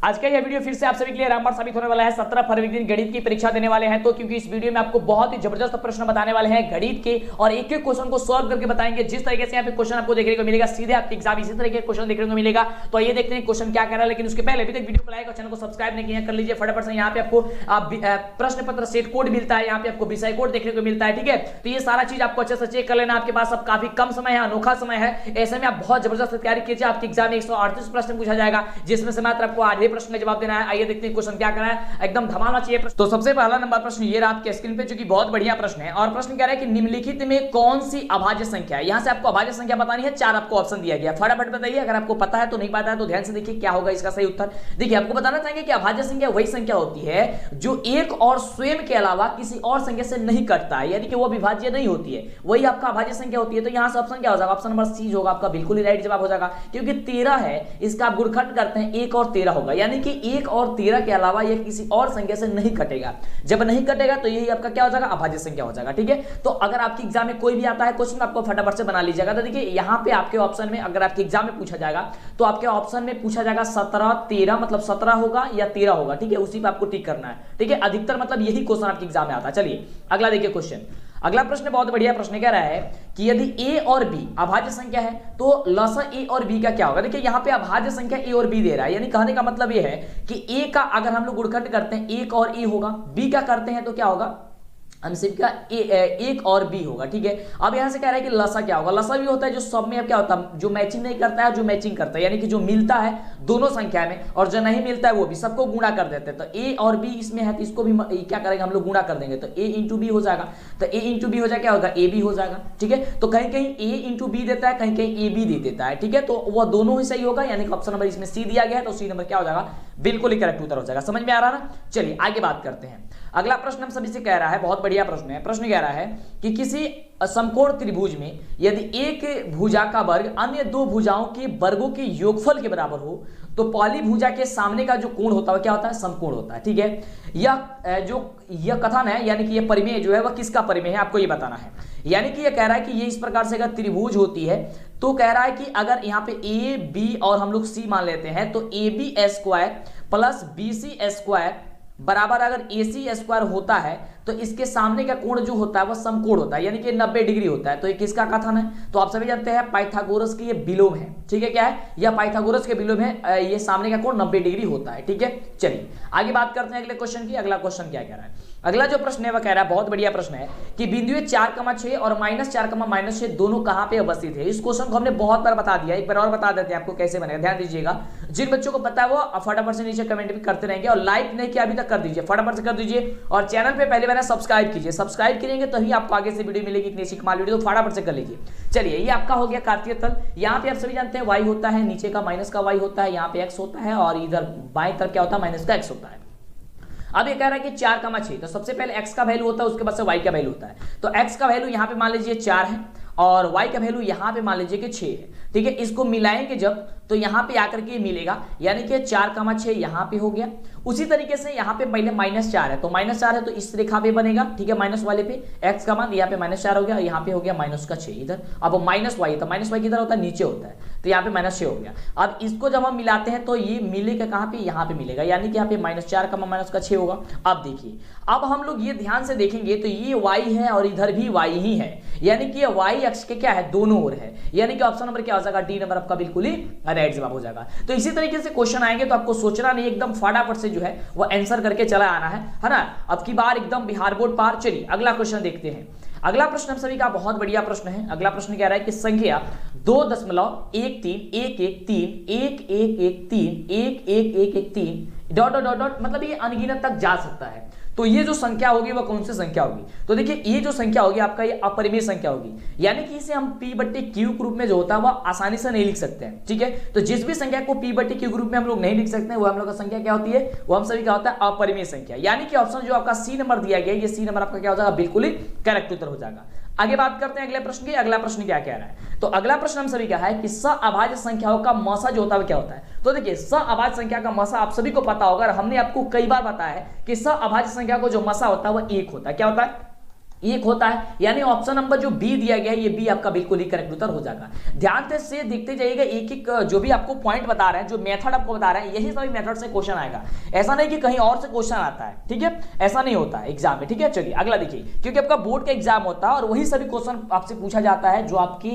आज का यह वीडियो फिर से आप सभी के लिए रामबाण साबित होने वाला है। 17 फरवरी दिन गणित की परीक्षा देने वाले हैं, तो क्योंकि इस वीडियो में आपको बहुत ही जबरदस्त प्रश्न बताने वाले हैं गणित के, और एक एक क्वेश्चन को सॉल्व करके बताएंगे। जिस तरीके से यहाँ पे क्वेश्चन आपको देखने को मिलेगा, सीधे आपके एग्जाम इसी तरह के क्वेश्चन देखने को मिलेगा। तो ये देखते हैं क्वेश्चन क्या कह रहा है, लेकिन उसके पहले अभी तक वीडियो को लाइक और चैनल को सब्सक्राइब नहीं किया कर लीजिए फटाफट से। यहाँ पे आपको प्रश्न पत्र सेट कोड मिलता है, यहाँ पे आपको विषय कोड देखने को मिलता है, ठीक है। तो ये सारा चीज आपको अच्छे से चेक कर लेना। आपके पास अब काफी कम समय है, अनोखा समय है, ऐसे में आप बहुत जबरदस्त तैयारी कीजिए। आपके एग्जाम में 138 प्रश्न पूछा जाएगा, जिसमें से मात्र आपको आधे प्रश्न का जवाब देना है। आइए देखते हैं क्वेश्चन क्या कर रहा है, एकदम धमाना चाहिए प्रश्न। तो सबसे पहला नंबर प्रश्न ये रहा आपके स्क्रीन पे, जो कि बहुत बढ़िया प्रश्न है। और प्रश्न कह रहा है कि निम्नलिखित में कौन सी अभाज्य संख्या है। यहां से आपको अभाज्य संख्या बतानी है, 4 आपको ऑप्शन दिया गया। फटाफट बताइए, अगर आपको पता है तो नहीं पता है तो ध्यान से देखिए क्या होगा इसका सही उत्तर। देखिए आपको बताना चाहेंगे कि अभाज्य संख्या वही संख्या होती है जो एक और स्वयं के अलावा किसी और संख्या से नहीं कटता है, यानी कि वो विभाज्य नहीं होती है, वही आपका अभाज्य संख्या होती है। तो यहां से ऑप्शन क्या हो जाएगा, ऑप्शन नंबर सी होगा आपका बिल्कुल ही राइट जवाब हो जाएगा। क्योंकि 13 है, इसका आप गुणखंड करते हैं 1 और 13 होगा, यानी कि 1 और 13 के अलावा यह किसी और संख्या से नहीं कटेगा। जब नहीं कटेगा तो यही आपका क्या हो जाएगा, अभाज्य संख्या हो जाएगा, ठीक है। तो अगर आपके एग्जाम में कोई भी आता है क्वेश्चन, आपको फटाफट से बना लीजिएगा। तो देखिए यहाँ पे आपके ऑप्शन में, अगर आपके एग्जाम में पूछा जाएगा तो आपके ऑप्शन में पूछा जाएगा 17 13, मतलब 17 होगा या 13 होगा, ठीक है। उसी पे आपको टिक करना है, ठीक है। अधिकतर मतलब यही क्वेश्चन आपके एग्जाम में आता है। चलिए अगला देखिए क्वेश्चन। अगला प्रश्न बहुत बढ़िया प्रश्न कह रहा है कि यदि a और b अभाज्य संख्या है तो लसा a और b का क्या होगा। देखिए यहाँ पे अभाज्य संख्या a और b दे रहा है, यानी कहने का मतलब ये है कि a का अगर हम लोग गुणखंड करते हैं 1 और a होगा, b का करते हैं तो क्या होगा, सिर्फ का एक और बी होगा, ठीक है। अब यहां से कह रहा है कि लसा क्या होगा। लसा भी होता है जो सब में क्या होता है, जो मैचिंग नहीं करता है, जो मैचिंग करता है, यानी कि जो मिलता है दोनों संख्या में और जो नहीं मिलता है वो भी, सबको गुणा कर देते हैं। तो ए और बी इसमें है तो इसको भी क्या करेंगे हम लोग, गुणा कर देंगे। तो ए इंटू बी हो जाएगा, तो ए इंटू बी हो जाएगा, क्या होगा, ए बी हो जाएगा, ठीक है। तो कहीं कहीं ए इंटू बी देता है, कहीं कहीं ए बी दे देता है, ठीक है। तो वह दोनों ही सही होगा, यानी कि ऑप्शन नंबर इसमें सी दिया गया है, तो सी नंबर क्या हो जाएगा, बिल्कुल ही करेक्ट उत्तर हो जाएगा। समझ में आ रहा ना। चलिए आगे बात करते हैं। अगला प्रश्न हम सभी से कह रहा है, बहुत बढ़िया प्रश्न है। प्रश्न कह रहा है कि किसी समकोण त्रिभुज में यदि एक भुजा का वर्ग अन्य दो भुजाओं के वर्गों के योगफल के बराबर हो तो पहली भुजा के सामने का जो कोण होता है क्या होता है, समकोण होता है, ठीक है। यह कथन है, यानी कि यह परिमेय जो है वह किसका परिमेय है, आपको ये बताना है। यानी कि यह कह रहा है कि ये इस प्रकार से अगर त्रिभुज होती है तो कह रहा है कि अगर यहाँ पे ए बी और हम लोग सी मान लेते हैं तो A B square plus B C square बराबर अगर ए सी स्क्वायर होता है तो इसके सामने का कोण जो होता है वह समकोण होता है, यानी कि 90 डिग्री होता है। तो ये किसका कथन है, तो आप सभी जानते हैं पाइथागोरस की ये विलोम है, ठीक है। क्या है, यह पाइथागोरस के विलोम है, ये सामने का कोण 90 डिग्री होता है, ठीक है। चलिए आगे बात करते हैं अगले क्वेश्चन की। अगला क्वेश्चन क्या कह रहा है, अगला जो प्रश्न है वह कह रहा है, बहुत बढ़िया प्रश्न है कि बिंदु 4,6 और -4,-6 दोनों कहां पे अवस्थित है। इस क्वेश्चन को हमने बहुत बार बता दिया, एक बार और बता देते हैं आपको कैसे बनेगा, ध्यान दीजिएगा। जिन बच्चों को पता है वो फटाफट से नीचे कमेंट भी करते रहेंगे, और लाइक नहीं किया अभी तक कर दीजिए, फटाफट से कर दीजिए। और चैनल पे पहले बार सब्सक्राइब कीजिए, सब्सक्राइब करेंगे तभी आपको आगे से वीडियो मिलेगी, इतनी अच्छी कमाल वीडियो, तो फटाफट से कर लीजिए। चलिए ये आपका हो गया कार्तीय तल। यहाँ पे आप सभी जानते हैं y होता है, नीचे का माइनस का y होता है, यहाँ पे x होता है, और इधर बाएं तरफ क्या होता है, माइनस का x होता है। अब ये कह रहा है कि 4,6, तो सबसे पहले x का वैल्यू होता है, उसके बाद से y का वैल्यू होता है। तो x का वैल्यू यहाँ पे मान लीजिए 4 है और y का वैल्यू यहाँ पे मान लीजिए कि 6 है, ठीक है। इसको मिलाएंगे जब तो यहाँ पे आकर के मिलेगा, यानी कि 4,6 यहाँ पे हो गया। उसी तरीके से यहाँ पे पहले -4 है, तो -4 है तो इस रेखा पे बनेगा, ठीक है। माइनस वाले पे x का मान यहाँ पे -4 हो गया, यहाँ पे हो गया -6 इधर। अब -y, तो -y किधर होता है, नीचे होता है, तो यहाँ पे -6 हो गया। अब इसको जब हम मिलाते हैं तो ये मिलेगा कहाँ पे, यहाँ पे मिलेगा, यानी कि यहाँ पे -4 का -6 होगा। अब देखिए, अब हम लोग ये ध्यान से देखेंगे तो ये y है और इधर भी y ही है, यानी कि ये y अक्ष के क्या है, दोनों ओर है, यानी कि ऑप्शन नंबर क्या हो जाएगा, डी नंबर आपका बिल्कुल ही राइट जवाब हो जाएगा। तो इसी तरीके से क्वेश्चन आएंगे तो आपको सोचना नहीं, एकदम फटाफट से जो है वो आंसर करके चला आना है ना। अब की बार एकदम बिहार बोर्ड पार। चलिए अगला क्वेश्चन देखते हैं। अगला प्रश्न हम सभी का बहुत बढ़िया प्रश्न है। अगला प्रश्न कह रहा है कि संख्या 2.1311131113 डॉट डॉट डॉट, मतलब ये अनगिनत तक जा सकता है। तो ये जो संख्या होगी वह कौन सी संख्या होगी, तो देखिए ये जो संख्या होगी आपका ये अपरिमेय संख्या होगी, यानी कि इसे हम p/q के रूप में जो होता है वह आसानी से नहीं लिख सकते हैं, ठीक है। तो जिस भी संख्या को p/q के रूप में हम लोग नहीं लिख सकते हैं वो हम लोग का संख्या क्या होती है, वो हम सभी का होता है अपरिमेय संख्या, यानी कि ऑप्शन जो आपका सी नंबर दिया गया, ये सी नंबर आपका क्या हो जाएगा, बिल्कुल ही करेक्ट उत्तर हो जाएगा। आगे बात करते हैं अगले प्रश्न की। अगला प्रश्न क्या कह रहा है, तो अगला प्रश्न हम सभी का है कि सअभाज्य संख्याओं का मसा जो होता है क्या होता है। तो देखिए सअभाज्य संख्या का मसा आप सभी को पता होगा, हमने आपको कई बार बताया है कि सअभाज्य संख्या को जो मसा होता है वह 1 होता है। क्या होता है, एक होता है, यानी ऑप्शन नंबर जो बी दिया गया है ये बी आपका बिल्कुल ही करेक्ट उत्तर हो जाएगा। ध्यान से देखते जाइएगा, एक एक जो भी आपको पॉइंट बता रहे हैं, जो मेथड आपको बता रहे हैं, यही सभी मेथड से क्वेश्चन आएगा। ऐसा नहीं कि कहीं और से क्वेश्चन आता है, ठीक है, ऐसा नहीं होता है एग्जाम में, ठीक है। चलिए अगला देखिए, क्योंकि आपका बोर्ड का एग्जाम होता है और वही सभी क्वेश्चन आपसे पूछा जाता है जो आपकी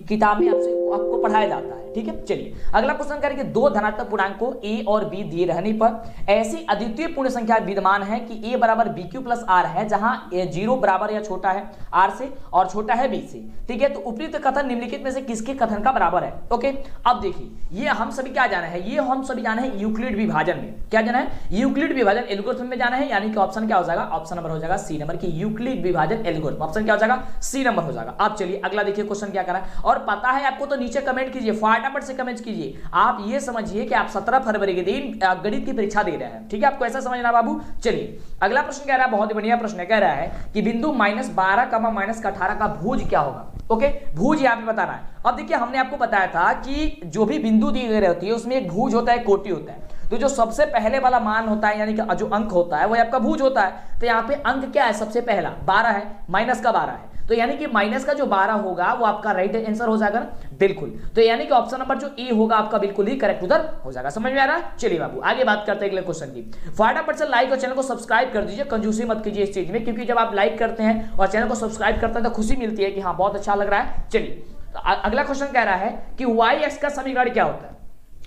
किताब में आपको पढ़ाया जाता है, ठीक है। चलिए अगला क्वेश्चन करेंगे, दो धनात्मक पूर्णांकों ए और बी दिए रहने पर ऐसी अद्वितीय पूर्ण संख्या विद्यमान है कि ए बराबर बी क्यू प्लस आर है, जहां ए 0 बराबर या छोटा है आर से और छोटा है बी से, ठीक है। तो उपयुक्त कथन निम्नलिखित में से किसके कथन का बराबर है? ओके, अब देखिए ये हम सभी क्या जाना है, ये हम सभी जाना है यूक्लिड विभाजन में। क्या जाना है? यूक्लिड विभाजन एल्गोरिथम में जाना है, यानी कि ऑप्शन क्या हो जाएगा? ऑप्शन नंबर हो जाएगा सी नंबर की यूक्लिड विभाजन एल्गोरिथम। ऑप्शन क्या हो जाएगा? सी नंबर हो जाएगा। अब चलिए अगला देखिए क्वेश्चन क्या करा है, और पता है आपको तो नीचे कमेंट कीजिए, फटाफट से कमेंट कीजिए। आप ये समझिए कि आप 17 फरवरी के दिन गणित की परीक्षा दे रहे हैं, ठीक है, आपको ऐसा समझना बाबू। चलिए अगला प्रश्न कह रहा है, बहुत ही बढ़िया प्रश्न कह रहा है कि बिंदु -12, -18 का भुज क्या होगा? ओके, भुज यहाँ पे बताना है। अब देखिए हमने आपको बताया था कि जो भी बिंदु दी गई होती है उसमें एक भुज होता है, कोटि होता है। तो जो सबसे पहले वाला मान होता है, यानी कि जो अंक होता है वो आपका भुज होता है। तो यहाँ पे अंक क्या है? सबसे पहला 12 है, माइनस का 12 है, तो यानी कि माइनस का जो 12 होगा वो आपका राइट आंसर हो जाएगा ना, बिल्कुल। तो यानी कि ऑप्शन नंबर जो ए होगा आपका बिल्कुल ही करेक्ट उत्तर हो जाएगा। समझ में आ रहा है? चलिए बाबू आगे बात करते हैं अगले क्वेश्चन की। फटाफट से लाइक और चैनल को सब्सक्राइब कर दीजिए, कंजूसी मत कीजिए इस चीज में, क्योंकि जब आप लाइक करते हैं और चैनल को सब्सक्राइब करते हैं तो खुशी मिलती है कि हाँ बहुत अच्छा लग रहा है। चलिए अगला क्वेश्चन कह रहा है कि वाई एक्स का समीकरण क्या होता है?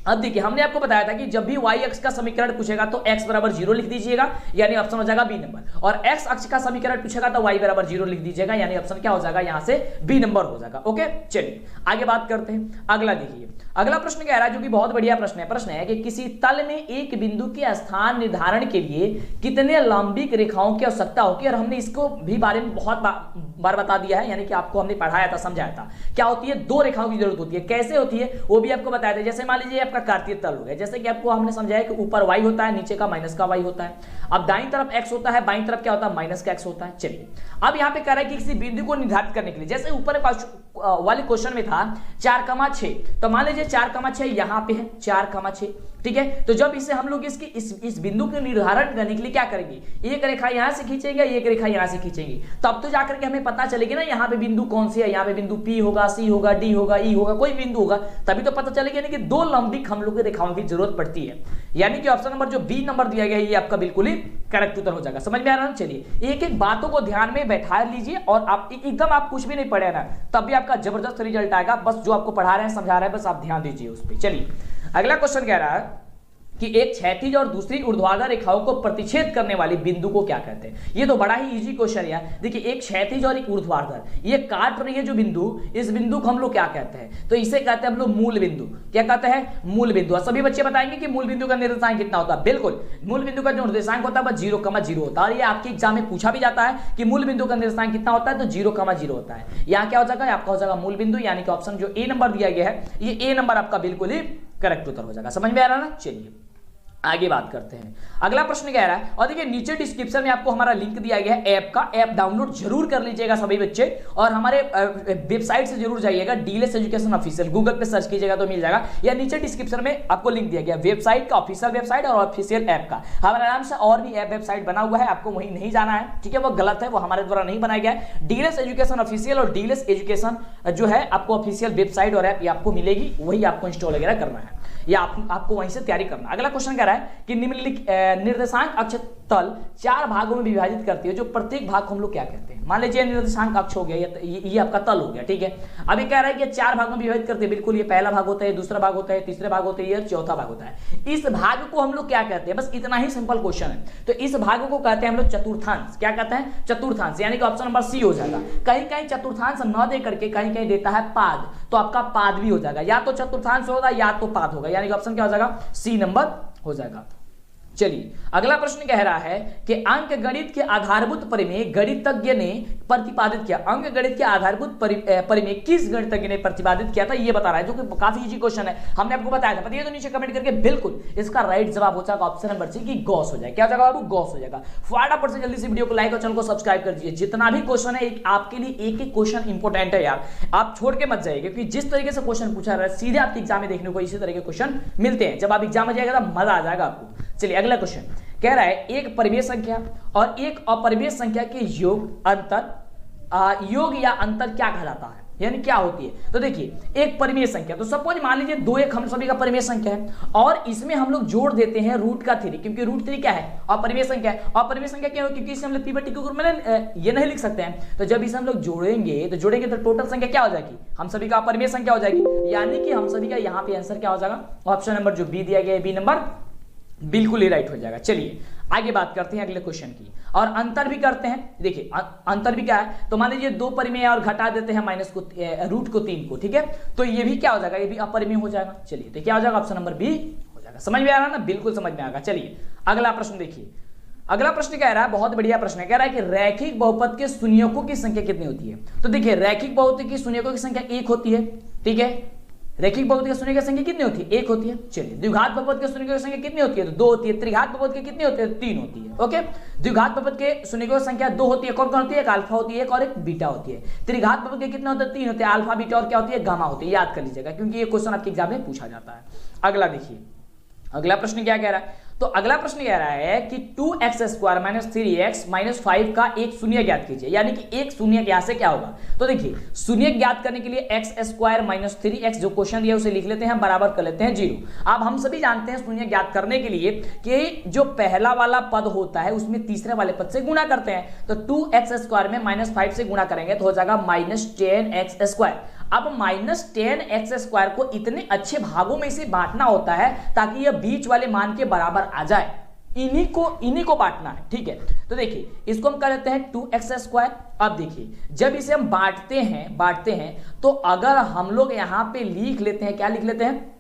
अब देखिए हमने आपको बताया था कि जब भी y अक्ष का समीकरण पूछेगा तो x बराबर 0 लिख दीजिएगा, यानी ऑप्शन हो जाएगा बी नंबर, और x अक्ष का समीकरण पूछेगा तो y बराबर 0 लिख दीजिएगा, यानी ऑप्शन क्या हो जाएगा? यहां से बी नंबर हो जाएगा। ओके, चलिए आगे बात करते हैं। अगला देखिए, अगला प्रश्न कह रहा है जो कि बहुत बढ़िया प्रश्न है। प्रश्न है कि किसी तल में एक बिंदु के स्थान निर्धारण के लिए कितने लंबिक रेखाओं की आवश्यकता होगी, और हमने इसको भी बारे में बहुत बार बता दिया है, यानी कि आपको हमने पढ़ाया था, समझाया था। क्या होती है? 2 रेखाओं की जरूरत होती है। कैसे होती है वो भी आपको बताया था। जैसे मान लीजिए आपका कार्तीय तल हो गया, जैसे कि आपको हमने समझाया कि ऊपर y होता है, नीचे का माइनस का y होता है। अब दाईं तरफ x होता है, बाईं तरफ क्या होता है? माइनस का x होता है। चलिए अब यहाँ पे कह रहा है कि किसी बिंदु को निर्धारित करने के लिए, जैसे ऊपर वाले क्वेश्चन में था 4,6, तो मान लीजिए 4,6 यहाँ पे है, 4,6, ठीक है। तो जब इसे हम लोग इस बिंदु के निर्धारण करने के लिए क्या करेंगे? एक रेखा यहां से खींचेंगे, एक रेखा यहां से खींचेंगे, तब तो जाकर के हमें पता चलेगी ना यहाँ पे बिंदु कौन सी है। यहाँ पे बिंदु P होगा, C होगा, D होगा, E होगा, कोई बिंदु होगा, तभी तो पता चलेगा। यानी कि 2 लंबिक हम लोग की रेखाओं की जरूरत पड़ती है, यानी कि ऑप्शन नंबर जो बी नंबर दिया गया है ये आपका बिल्कुल ही करेक्ट उत्तर हो जाएगा। समझ में आ रहा है? चलिए एक एक बातों को ध्यान में बैठा लीजिए, और आप एकदम आप कुछ भी नहीं पढ़े ना, तब भी आपका जबरदस्त रिजल्ट आएगा। बस जो आपको पढ़ा रहे हैं, समझा रहे हैं, बस आप ध्यान दीजिए उस पर। चलिए अगला क्वेश्चन कह रहा है कि एक क्षैतिज और दूसरी ऊर्ध्वाधर रेखाओं को प्रतिच्छेद करने वाली बिंदु को क्या कहते हैं? ये तो बड़ा ही इजी क्वेश्चन है। देखिए एक क्षैतिज और एक ऊर्ध्वाधर, ये काट रही है जो बिंदु, इस बिंदु को हम लोग क्या कहते हैं? तो इसे कहते हैं हम लोग मूल बिंदु। क्या कहते हैं? मूल बिंदु। सभी बच्चे बताएंगे कि मूल बिंदु का निर्देशांक कितना होता है? बिल्कुल, मूल बिंदु का जो निर्देशांक होता है वह 0,0 होता है, और ये आपके एग्जाम में पूछा भी जाता है कि मूल बिंदु का निर्देशांक कितना होता है, तो 0,0 होता है। यहाँ क्या हो जाएगा? आपका हो जाएगा मूल बिंदु, यानी कि ऑप्शन जो ए नंबर दिया गया है ये ए नंबर आपका बिल्कुल ही करेक्ट उत्तर हो जाएगा। समझ में आ रहा है ना? चलिए आगे बात करते हैं। अगला प्रश्न कह रहा है, और देखिए नीचे डिस्क्रिप्शन में आपको हमारा लिंक दिया गया है ऐप का, ऐप डाउनलोड जरूर कर लीजिएगा सभी बच्चे, और हमारे वेबसाइट से जरूर जाइएगा, डीएलएस एजुकेशन ऑफिशियल, गूगल पे सर्च कीजिएगा तो मिल जाएगा, या नीचे डिस्क्रिप्शन में आपको लिंक दिया गया वेबसाइट का, ऑफिशियल वेबसाइट और ऑफिशियल ऐप का। हमारे नाम से और भी ऐप वेबसाइट बना हुआ है, आपको वहीं नहीं जाना है, ठीक है, वो गलत है, वो हमारे द्वारा नहीं बनाया गया है। डीएलएस एजुकेशन ऑफिशियल और डीएलएस एजुकेशन जो है आपको ऑफिशियल वेबसाइट और ऐप ये आपको मिलेगी, वही आपको इंस्टॉल वगैरह करना है, या आपको वहीं से तैयारी करना। अगला क्वेश्चन कह रहा है कि निम्नलिखित निर्देशांक अक्ष तल 4 भागों में विभाजित करती है, जो प्रत्येक भाग को हम लोग क्या कहते हैं? मान लीजिए निर्देशांक अक्ष हो गया, ये आपका तल हो गया, ठीक है। अभी कह रहा है कि 4 भागों में विभाजित करते हैं, बिल्कुल, ये पहला भाग होता है, दूसरा भाग होता है, तीसरा भाग होता है, ये चौथा भाग होता है। इस भाग को हम लोग क्या कहते हैं? बस इतना ही सिंपल क्वेश्चन है। तो इस भाग को कहते हैं हम लोग चतुर्थांश। क्या कहते हैं? चतुर्थांश, यानी कि ऑप्शन नंबर सी हो जाएगा। कहीं कहीं चतुर्थांश न दे करके कहीं कहीं देता है पाद, तो आपका पाद भी हो जाएगा, या तो चतुर्थांश होगा या तो पाद होगा, यानी कि ऑप्शन क्या हो जाएगा? सी नंबर हो जाएगा। चलिए अगला प्रश्न कह रहा है कि अंक गणित के आधारभूत परिमेय गणितज्ञ ने प्रतिपादित किया। अंक गणित के आधारभूत परिमेय किस गणितज्ञ ने प्रतिपादित किया था, ये बता रहा है, जो कि काफी इजी क्वेश्चन है, हमने आपको बताया था। बताइए तो नीचे कमेंट करके। बिल्कुल इसका राइट जवाब हो जाएगा ऑप्शन नंबर सी की गॉस हो जाएगा। क्या हो जाएगा बाबू? गॉस हो जाएगा। फटाफट से जल्दी से वीडियो को लाइक और चैनल को सब्सक्राइब कर दीजिए। जितना भी क्वेश्चन है आपके लिए एक एक क्वेश्चन इंपॉर्टेंट है यार, आप छोड़ के मत जाइए, क्योंकि जिस तरीके से क्वेश्चन पूछा रहा है सीधे आपके एग्जाम में देखने को इसी तरह के क्वेश्चन मिलते हैं। जब आप एग्जाम में जाएगा तो मजा आ जाएगा आपको। चलिए अगला क्वेश्चन कह रहा है, एक परिमेय संख्या और एक अपरिमेय संख्या के योग अंतर योग या अंतर क्या कहलाता है, यानी क्या होती है। तो देखिए एक परिमेय संख्या, तो सपोज मान लीजिए 2 एक हम सभी का परिमेय संख्या है और इसमें हम लोग जोड़ देते हैं रूट का 3, क्योंकि रूट 3 क्या है, अपरिमेय संख्या है। अपरिमेय संख्या क्या हो, क्योंकि इसे हम लोग p/t के रूप में ये नहीं लिख सकते हैं। तो जब इसे हम लोग जोड़ेंगे तो टोटल संख्या क्या हो जाएगी, हम सभी का अपरिमेय संख्या हो जाएगी, यानी कि हम सभी का यहाँ पे आंसर क्या हो जाएगा, ऑप्शन नंबर जो बी दिया गया है, बी नंबर बिल्कुल ही राइट हो जाएगा। चलिए आगे बात करते हैं अगले क्वेश्चन की, और अंतर भी करते हैं। देखिए अंतर भी क्या है, तो मान लीजिए 2 परिमेय और घटा देते हैं माइनस को, रूट को 3 को, ठीक है, तो ये भी क्या हो जाएगा, ये भी अपरिमेय हो जाएगा। चलिए तो क्या हो जाएगा, ऑप्शन नंबर बी हो जाएगा। समझ में आ रहा है ना, बिल्कुल समझ में आएगा। चलिए अगला प्रश्न देखिए, अगला प्रश्न कह रहा है, बहुत बढ़िया प्रश्न है, कह रहा है कि रैखिक बहुपद के शून्यकों की संख्या कितनी होती है। तो देखिए रैखिक बहुपद की शून्यकों की संख्या 1 होती है, ठीक है। रैखिक बहुपद के शून्य की संख्या कितनी होती है, 1 होती है। चलिए द्विघात बहुपद के शून्य की संख्या कितनी होती है, तो 2 होती है। त्रिघात बहुपद की कितनी होती है, 3 होती है। ओके, द्विघात बहुपद के शून्य की संख्या 2 होती है, कौन कौन होती है, एक अल्फा होती है, एक और एक बीटा होती है। त्रिघात बहुपद के कितने होते हैं, 3 होते हैं, अल्फा बीटा और क्या होती है, गामा होती है। याद कर लीजिएगा क्योंकि ये क्वेश्चन आपके एग्जाम में पूछा जाता है। अगला देखिए, अगला प्रश्न क्या कह रहा है, तो अगला प्रश्न कह रहा है कि 2x² - 3x - 5 का एक शून्य ज्ञात कीजिए, यानी कि एक शून्य ज्ञात से क्या होगा। तो देखिए शून्य ज्ञात करने के लिए x² - 3x जो क्वेश्चन दिया उसे लिख लेते हैं, बराबर कर लेते हैं 0। अब हम सभी जानते हैं शून्य ज्ञात करने के लिए कि जो पहला वाला पद होता है उसमें तीसरे वाले पद से गुणा करते हैं। तो 2x² में -5 से गुणा करेंगे तो हो जाएगा -10x²। अब -10x² को इतने अच्छे भागों में से बांटना होता है ताकि यह बीच वाले मान के बराबर आ जाए, इन्हीं को बांटना है, ठीक है। तो देखिए इसको हम कर लेते हैं 2x²। अब देखिए जब इसे हम बांटते हैं तो अगर हम लोग यहां पे लिख लेते हैं, क्या लिख लेते हैं,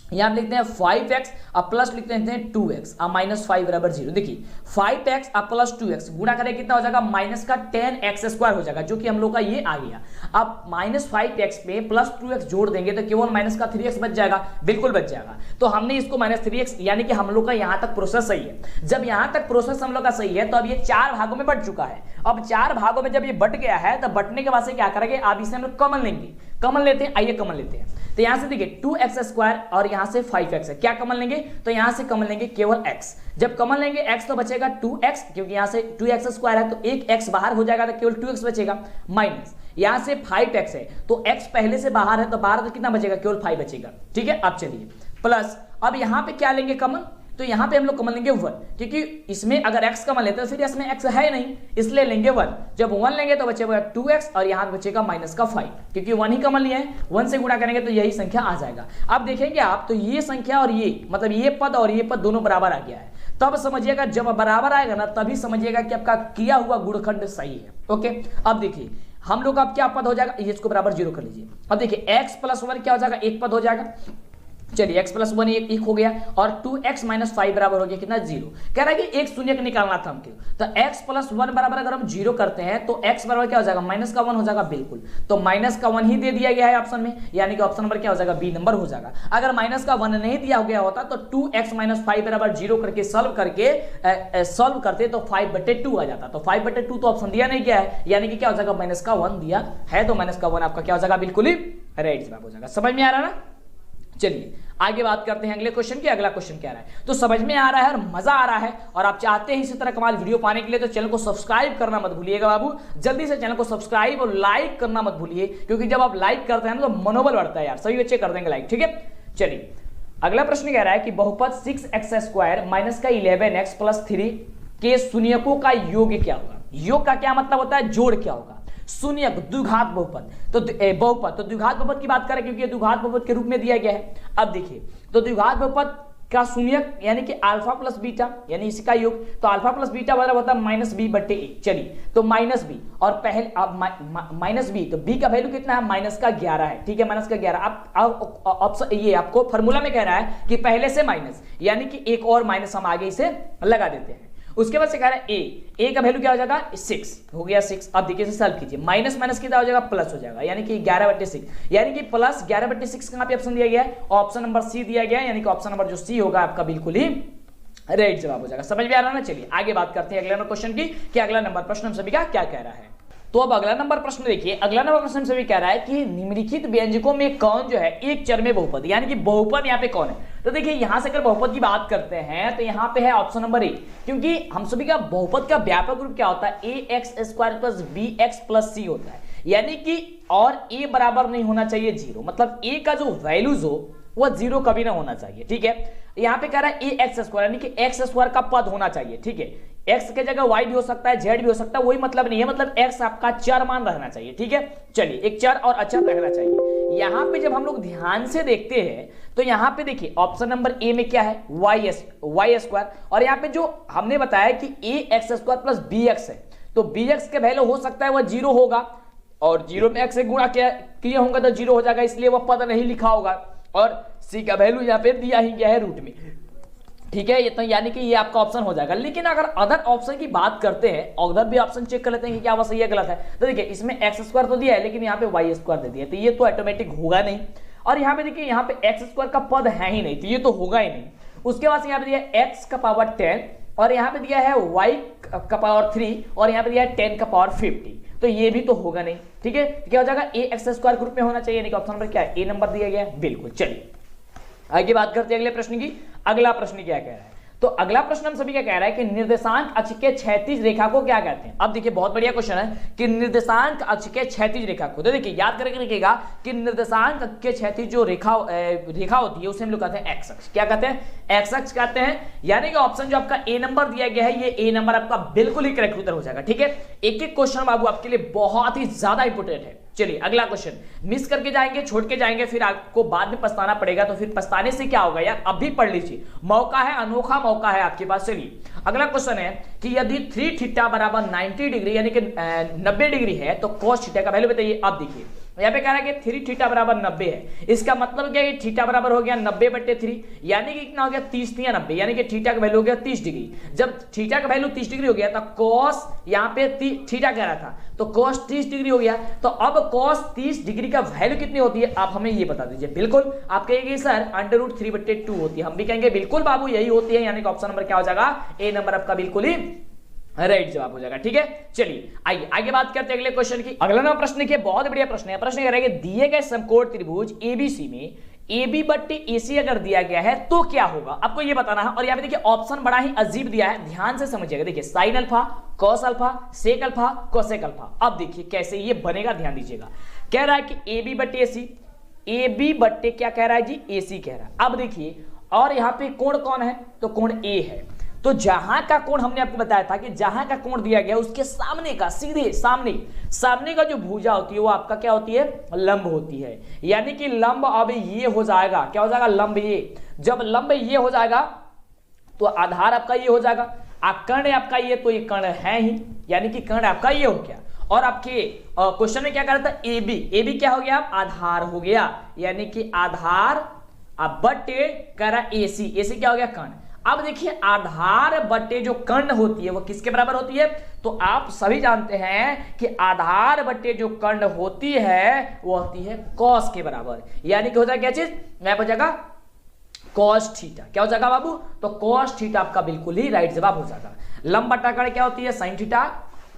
यहां लिखते हैं 5x और प्लस लिखते हैं 2x और -5 बराबर 0। देखिए 5x और प्लस 2x गुणा करें कितना हो जाएगा, माइनस का 10x² हो जाएगा, जो कि हम लोग का ये आ गया। अब -5x पे प्लस 2x जोड़ देंगे तो केवल माइनस का 3x बच जाएगा, बिल्कुल बच जाएगा। तो हमने इसको -3x, यानी कि हम लोग का यहां तक प्रोसेस सही है। जब यहां तक प्रोसेस हम लोग का सही है तो अब ये 4 भागों में बट चुका है। अब 4 भागों में जब ये बट गया है तो बटने के बाद से क्या करेंगे, अब इसे हम लोग कॉमन लेंगे, कॉमन लेते हैं, आइए कॉमन लेते हैं। तो यहां से देखिए 2x² और यहां से 5x है, क्या कॉमन लेंगे, तो यहां से कॉमन लेंगे केवल x। जब कॉमन लेंगे x तो बचेगा 2x, क्योंकि यहां से 2x² है तो एक x बाहर हो जाएगा तो केवल 2x बचेगा, माइनस यहां से 5x है तो x पहले से बाहर है तो बाहर तो कितना बचेगा, केवल 5 बचेगा, ठीक है। अब चलिए प्लस, अब यहां पे क्या लेंगे कॉमन, तो यहां पे हम लोग कॉमन लेंगे 1, क्योंकि इसमें अगर x कॉमन लेते हैं तो फिर इसमें x है नहीं, इसलिए लेंगे 1। जब 1 लेंगे तो बचेगा 2x और यहां बचेगा -5, क्योंकि 1 ही कॉमन लिया है, 1 से गुणा करेंगे तो यही संख्या आ जाएगा। अब देखेंगे आप तो ये संख्या और ये मतलब ये पद और ये पद दोनों बराबर आ गया है, तब समझिएगा जब बराबर आएगा ना तभी समझिएगा कि आपका किया हुआ गुणखंड सही है। ओके, अब देखिए हम लोग अब क्या पद हो जाएगा, इसको बराबर 0 कर लीजिए। अब देखिए x + 1 क्या हो जाएगा, एक पद हो जाएगा। चलिए x + 1 एक हो गया और 2x - 5 बराबर हो गया कितना, 0। कह रहा है कि एक शून्य निकालना था हमको, तो x + 1 बराबर अगर हम 0 करते हैं तो x बराबर क्या हो जाएगा, -1 हो जाएगा, बिल्कुल। तो -1 ही दे दिया गया है ऑप्शन में, यानी कि ऑप्शन नंबर क्या हो जाएगा, बी नंबर हो जाएगा। अगर -1 नहीं दिया गया होता तो 2x - 5 बराबर 0 करके सॉल्व करते तो 5/2 आ जाता। तो 5/2 तो ऑप्शन दिया नहीं गया है, यानी कि क्या हो जाएगा, -1 दिया है, तो -1 आपका क्या हो जाएगा, बिल्कुल ही राइट जवाब हो जाएगा। समझ में आ रहा है ना। चलिए आगे बात करते हैं अगले क्वेश्चन की। अगला क्वेश्चन क्या रहा है, तो समझ में आ रहा है और मजा आ रहा है और आप चाहते हैं इसी तरह कमाल वीडियो पाने के लिए तो चैनल को सब्सक्राइब करना मत भूलिएगा बाबू, जल्दी से चैनल को सब्सक्राइब और लाइक करना मत भूलिए, क्योंकि जब आप लाइक करते हैं ना तो मनोबल बढ़ता है यार, सभी बच्चे कर देंगे लाइक, ठीक है। चलिए अगला प्रश्न कह रहा है कि बहुपद 6x² माइनस का 11x + 3 के शून्यकों का योग क्या होगा। योग का क्या मतलब होता है, जोड़ क्या होगा, शून्य द्विघात बहुपद, तो बहुपद तो द्विघात बहुपद की बात करें क्योंकि ये द्विघात बहुपद के रूप में दिया गया है। अब देखिए तो द्विघात बहुपद का शून्य यानी कि अल्फा प्लस बीटा यानी इसका योग, तो अल्फा प्लस बीटा बराबर होता है -b/a। चलिए तो -b और पहले अब -b, तो b का वैल्यू कितना है, -11 है, ठीक है, -11। अब ऑप्शन ये आपको फॉर्मूला में कह रहा है कि पहले से माइनस, यानी कि एक और माइनस हम आगे इसे लगा देते हैं। उसके बाद से कह रहा है a का वैल्यू क्या हो जाएगा, 6 हो गया 6। अब देखिए इसे सॉल्व कीजिए, माइनस माइनस कितना हो जाएगा, प्लस हो जाएगा, यानी कि 11/6, यानी कि प्लस 11/6 कहां पे ऑप्शन दिया गया है, ऑप्शन नंबर सी दिया गया है, यानी कि ऑप्शन नंबर जो सी होगा आपका बिल्कुल ही राइट जवाब हो जाएगा। समझ में आ रहा है ना। चलिए आगे बात करते हैं अगले नंबर क्वेश्चन की कि अगला नंबर प्रश्न हम सभी का क्या कह रहा है। तो अब अगला नंबर प्रश्न देखिए, अगला नंबर प्रश्न से भी कह रहा है कि निम्नलिखित व्यंजकों में कौन जो है एक चर में बहुपद, यानी कि बहुपद यहाँ पे कौन है। तो देखिए यहां से अगर बहुपद की बात करते हैं तो यहाँ पे है ऑप्शन नंबर ए, क्योंकि हम सभी का बहुपद का व्यापक रूप क्या होता है, A X square plus B X plus C होता है, यानी कि और ए बराबर नहीं होना चाहिए जीरो, मतलब ए का जो वैल्यूज हो वह जीरो कभी ना होना चाहिए। ठीक है, यहाँ पे कह रहा है ए एक्स स्क्वायर, यानी कि एक्स स्क्वायर का पद होना चाहिए। ठीक है, एक्स के जगह वाई भी हो सकता है, जेड भी हो सकता है, वही मतलब नहीं है, मतलब एक्स आपका चर मान रहना चाहिए। ठीक है, चलिए एक चर और अचर रहना चाहिए। यहाँ पे जब हम लोग ध्यान से देखते हैं तो यहाँ पे देखिए ऑप्शन नंबर ए में क्या है, वाई स्क्वायर, और यहाँ पे जो हमने बताया कि A X square plus B X है, तो बी एक्स के वैल्यू हो सकता है वह जीरो होगा, और जीरो में एक्स से गुणा किए होंगे तो जीरो हो जाएगा, इसलिए वह पद नहीं लिखा होगा, और सी का वैल्यू यहाँ पे दिया ही गया है रूट में। ठीक है, ये तो यानी कि ये आपका ऑप्शन हो जाएगा। लेकिन अगर अदर ऑप्शन की बात करते हैं, अदर भी ऑप्शन चेक कर लेते हैं कि क्या वो सही है गलत है। तो देखिए इसमें एक्स स्क्वायर तो दिया है, लेकिन यहाँ पे वाई स्क्वायर दे दिया, तो ये तो ऑटोमेटिक होगा नहीं। और यहाँ पे देखिए यहाँ पे एक्स स्क्वायर का पद है ही नहीं, तो ये तो होगा ही नहीं। उसके बाद यहाँ पे दिया एक्स का पावर 10, और यहाँ पे दिया है वाई का पावर 3, और यहाँ पे दिया है 10 का पावर 50, तो ये भी तो होगा नहीं। ठीक है, क्या हो जाएगा, ए एक्स स्क्वायर ग्रुप में होना चाहिए, यानी कि ऑप्शन नंबर क्या है, ए नंबर दिया गया है। बिल्कुल, चलिए आगे बात करते हैं अगले प्रश्न की। अगला प्रश्न क्या कह रहा है, तो अगला प्रश्न हम सभी क्या कह रहा है कि निर्देशांक अक्ष के क्षैतिज रेखा को क्या कहते हैं। अब देखिए बहुत बढ़िया क्वेश्चन है कि निर्देशांक अक्ष के क्षैतिज रेखा को, तो देखिए याद करके रखिएगा कि निर्देशांक अक्ष के क्षैतिज जो रेखा होती है उसे हम लोग कहते हैं एक्स अक्ष। क्या कहते हैं, एक्स अक्ष कहते हैं, यानी कि ऑप्शन जो आपका ए नंबर दिया गया है, ये ए नंबर आपका बिल्कुल ही करेक्ट उत्तर हो जाएगा। ठीक है, एक एक क्वेश्चन बाबू आपके लिए बहुत ही ज्यादा इंपोर्टेंट है। चलिए अगला क्वेश्चन, मिस करके जाएंगे, छोड़ के जाएंगे, फिर आपको बाद में पछताना पड़ेगा, तो फिर पछताने से क्या होगा यार, अभी पढ़ लीजिए, मौका है, अनोखा मौका है आपके पास। चलिए अगला क्वेश्चन है कि यदि 3 थीटा बराबर 90 डिग्री यानी कि 90 डिग्री है तो cos थीटा का वैल्यू बताइए। अब देखिए यहाँ पे कह रहा है कि 3 थीटा बराबर 90 है, इसका मतलब क्या है, थीटा बराबर हो गया 90/3, यानी कि कितना हो गया 30 या 90, यानी कि थीटा का वैल्यू हो गया 30 डिग्री। जब थीटा का वैल्यू 30 डिग्री हो गया तो cos यहाँ पे थीटा कह रहा था, तो cos 30 डिग्री हो गया, तो अब cos 30 डिग्री का वैल्यू कितनी होती है आप हमें ये बता दीजिए। बिल्कुल आप कहेंगे सर √3/2 होती है, हम भी कहेंगे बिल्कुल बाबू यही होती है, यानी कि ऑप्शन नंबर क्या हो जाएगा, ए नंबर आपका बिल्कुल ही राइट जवाब हो जाएगा। ठीक है, चलिए आइए आगे बात करते हैं अगले क्वेश्चन की। अगला नंबर प्रश्न देखिए बहुत बढ़िया प्रश्न है। प्रश्न कह रहा है कि दिए गए समकोण त्रिभुज एबीसी में AB बट्टे AC अगर दिया गया है तो क्या होगा, आपको ये बताना है। और यहाँ पे देखिए ऑप्शन बड़ा ही अजीब दिया है, ध्यान से समझिएगा। देखिए sine alpha, cos alpha, sec alpha, cosec alpha. अब देखिए कैसे ये बनेगा, ध्यान दीजिएगा। कह रहा है कि AB बट्टे AC, AB बट्टे क्या कह रहा है जी, AC कह रहा है। अब देखिए और यहाँ पे कोण कौन है, तो कोण A है। तो जहां का कोण हमने आपको बताया था कि जहां का कोण दिया गया उसके सामने का, सीधे सामने का जो भुजा होती है वो आपका क्या होती है, लंब होती है। यानी कि लंब अब ये हो जाएगा, क्या हो जाएगा, लंब ये। जब लंब ये हो जाएगा तो आधार आपका ये हो जाएगा, कर्ण आपका ये, तो ये कर्ण है ही, यानी कि कर्ण आपका ये हो गया। और आपके क्वेश्चन में क्या कर रहा था, AB क्या हो गया, आधार हो गया, यानी कि आधार बटे कह रहा AC क्या हो गया, कर्ण। अब देखिए आधार बटे जो कर्ण होती है वो किसके बराबर होती है, तो आप सभी जानते हैं कि आधार बटे जो कर्ण होती है वो होती है कॉस के बराबर, यानी कि हो जाएगा क्या चीज, यहाँ हो जाएगा कॉस थीटा। क्या हो जाएगा बाबू, तो कॉस थीटा आपका बिल्कुल ही राइट जवाब हो जाएगा। लंब बटा कर्ण क्या होती है, साइन थीटा,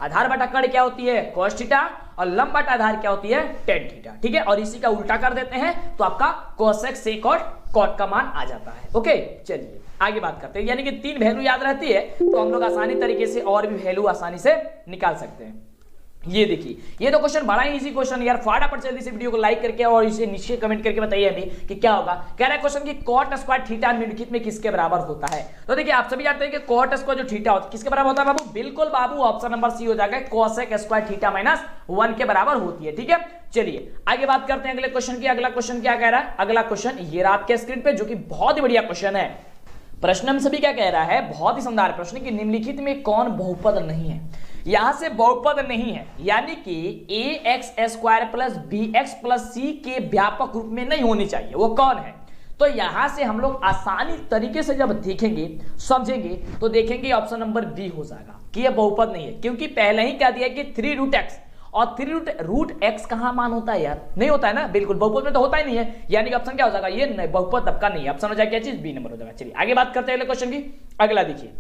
आधार बटा कर्ण क्या होती है, कॉस थीटा, और लंब बटा आधार क्या होती है, टेन थीटा। ठीक है, और इसी का उल्टा कर देते हैं तो आपका कोसेक सेक और कॉट का मान आ जाता है। ओके, चलिए आगे बात करते हैं। यानी कि 3 वैल्यू याद रहती है तो हम लोग आसानी तरीके से और भी वैल्यू आसानी से निकाल सकते हैं। ये देखिए ये तो क्वेश्चन बड़ा ही इजी क्वेश्चन यार, फटाफट जल्दी से वीडियो को लाइक करके और इसे नीचे कमेंट करके बताइए अभी कि क्या होगा। कह रहा है क्वेश्चन कि cot स्क्वायर थीटा निम्नलिखित में किसके बराबर होता है। तो देखिए आप सभी जानते हैं कि cot स्क्वायर जो थीटा होता है किसके बराबर होता है बाबू, बिल्कुल बाबू ऑप्शन नंबर सी हो जाएगा, cosec स्क्वायर थीटा -1 के बराबर होती है। ठीक है, चलिए आगे बात करते हैं अगले क्वेश्चन की। अगला क्वेश्चन क्या कह रहा है, अगला क्वेश्चन ये रहा आपके स्क्रीन पे, जो कि बहुत ही बढ़िया क्वेश्चन है। प्रश्न हम सभी क्या कह रहा है, बहुत ही शानदार प्रश्न कि निम्नलिखित में कौन बहुपद नहीं है। यहां से बहुपद नहीं है, यानी कि ax square plus bx plus c के व्यापक रूप में नहीं होनी चाहिए, वो कौन है। तो यहां से हम लोग आसानी तरीके से जब देखेंगे समझेंगे तो देखेंगे ऑप्शन नंबर बी हो जाएगा कि यह बहुपद नहीं है, क्योंकि पहले ही कह दिया कि 3√x, और 3√x कहां मान होता है यार, नहीं होता है ना, बिल्कुल बहुपद में तो होता ही नहीं है, यानी कि ऑप्शन क्या हो जाएगा, ये नहीं, बहुपद आपका नहीं है, ऑप्शन हो जाएगा क्या चीज, बी नंबर हो जाएगा। चलिए आगे बात करते हैं अगले क्वेश्चन की। अगला देखिए,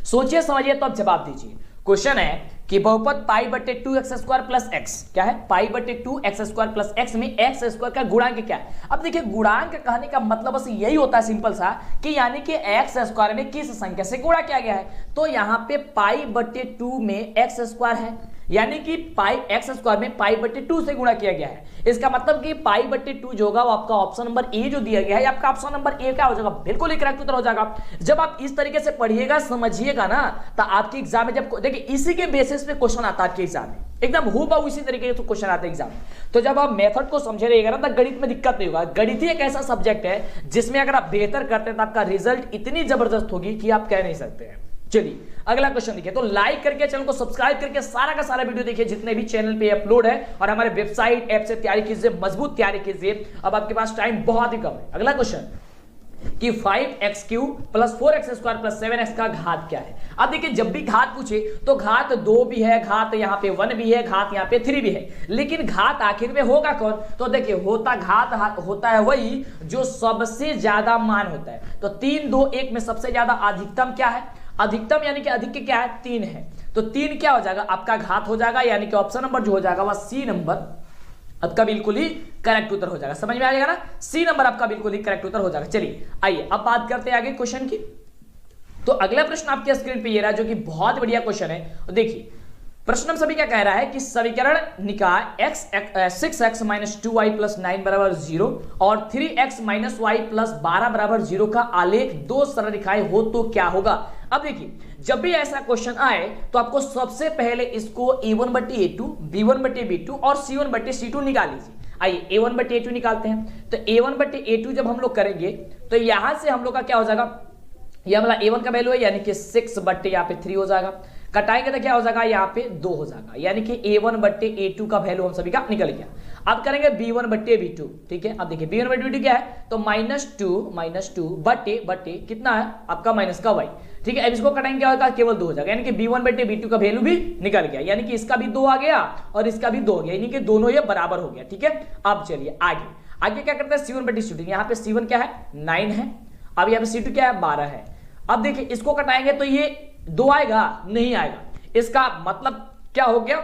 सोचिए समझिए तो अब जवाब दीजिए। क्वेश्चन है कि बहुपद पाई बटे 2x² प्लस एक्स, क्या है पाई बटे 2x² प्लस एक्स में x² का गुणांक क्या है। अब देखिए गुणांक कहने का मतलब बस यही होता है सिंपल सा कि यानी कि x² में किस संख्या से गुणा किया गया है। तो यहाँ पे पाई बटे 2 में x² है, यानी कि पाई x² में पाई बटे 2 से गुणा किया गया है। इसका मतलब कि पाई बटे 2 जो होगा वो आपका ऑप्शन नंबर ए जो दिया गया है, आपका ऑप्शन नंबर ए क्या हो जाएगा, बिल्कुल ही करेक्ट उत्तर हो जाएगा। जब आप इस तरीके से पढ़िएगा समझिएगा ना, तो आपके एग्जाम में जब देखिए इसी के बेसिस पे क्वेश्चन आता है आपके एग्जाम में, एकदम हूबहू इसी तरीके से क्वेश्चन आता है एग्जाम में। तो जब आप मेथड को समझे रहिएगा ना, तो गणित में दिक्कत नहीं होगा। गणित ही एक ऐसा सब्जेक्ट है जिसमें अगर आप बेहतर करते हैं तो आपका रिजल्ट इतनी जबरदस्त होगी कि आप कह नहीं सकते हैं। चलिए अगला क्वेश्चन देखिए। तो लाइक करके चैनल को सब्सक्राइब करके सारा का सारा वीडियो देखिए जितने भी चैनल पे अपलोड है, और हमारे वेबसाइट ऐप से तैयारी कीजिए, मजबूत तैयारी कीजिए। अब आपके पास टाइम बहुत ही कम है। अगला क्वेश्चन कि 5x³ plus 4x² plus 7x का घात क्या है। अब देखिए जब भी घात पूछे तो घात 2 भी है, घात यहाँ पे 1 भी है, घात यहाँ पे 3 भी है, लेकिन घात आखिर में होगा कौन। तो देखिए घात होता है वही जो सबसे ज्यादा मान होता है। तो 3 2 1 में सबसे ज्यादा अधिकतम क्या है, अधिकतम यानी कि अधिक क्या है 3 है। तो 3 क्या हो जाएगा आपका घात हो जाएगा, यानी कि ऑप्शन नंबर जो हो जाएगा वह सी नंबर आपका बिल्कुल ही करेक्ट उत्तर हो जाएगा। समझ में आ जाएगा ना, सी नंबर आपका बिल्कुल ही करेक्ट उत्तर हो जाएगा। चलिए आइए अब बात करते हैं आगे क्वेश्चन की। तो अगला प्रश्न आपके स्क्रीन पे ये रहा जो कि बहुत बढ़िया क्वेश्चन है। देखिए प्रश्न हम सभी क्या कह रहा है कि समीकरण निकाय 6x - 2y + 9 = 0 और 3x - y + 12 = 0 का आलेख दो सरल रेखाएं हो तो क्या होगा। अब देखिए जब भी ऐसा क्वेश्चन आए तो आपको सबसे पहले इसको a1/a2 b1/b2 और c1/c2 निकाल लीजिए। आइए a1/a2 निकालते हैं। तो a1/a2 जब हम लोग करेंगे तो यहां से हम लोग का क्या हो जाएगा, यह वाला a1 का वैल्यू है यानी कि 6/3 हो जाएगा। कटाएंगे तो क्या हो जाएगा यहाँ पे 2 हो जाएगा, यानी कि a1/a2 का वैल्यू हम सभी का निकल गया। अब करेंगे b1/b2, ठीक है। अब देखिए b1/b2 क्या है, तो -2 बटे कितना है आपका माइनस का y, ठीक है। अब इसको कटाएंगे क्या होगा, केवल 2 हो जाएगा, यानी कि b1/b2 का वैल्यू भी निकल गया, यानी कि इसका भी 2 आ गया और इसका भी 2 हो गया, यानी कि दोनों ये बराबर हो गया, ठीक है। अब चलिए आगे क्या करते हैं c1/c2, यहाँ पे c1 क्या है 9 है, अब यहाँ पे c2 क्या है 12 है। अब देखिए इसको कटाएंगे तो ये 2 आएगा, नहीं आएगा। इसका मतलब क्या हो गया,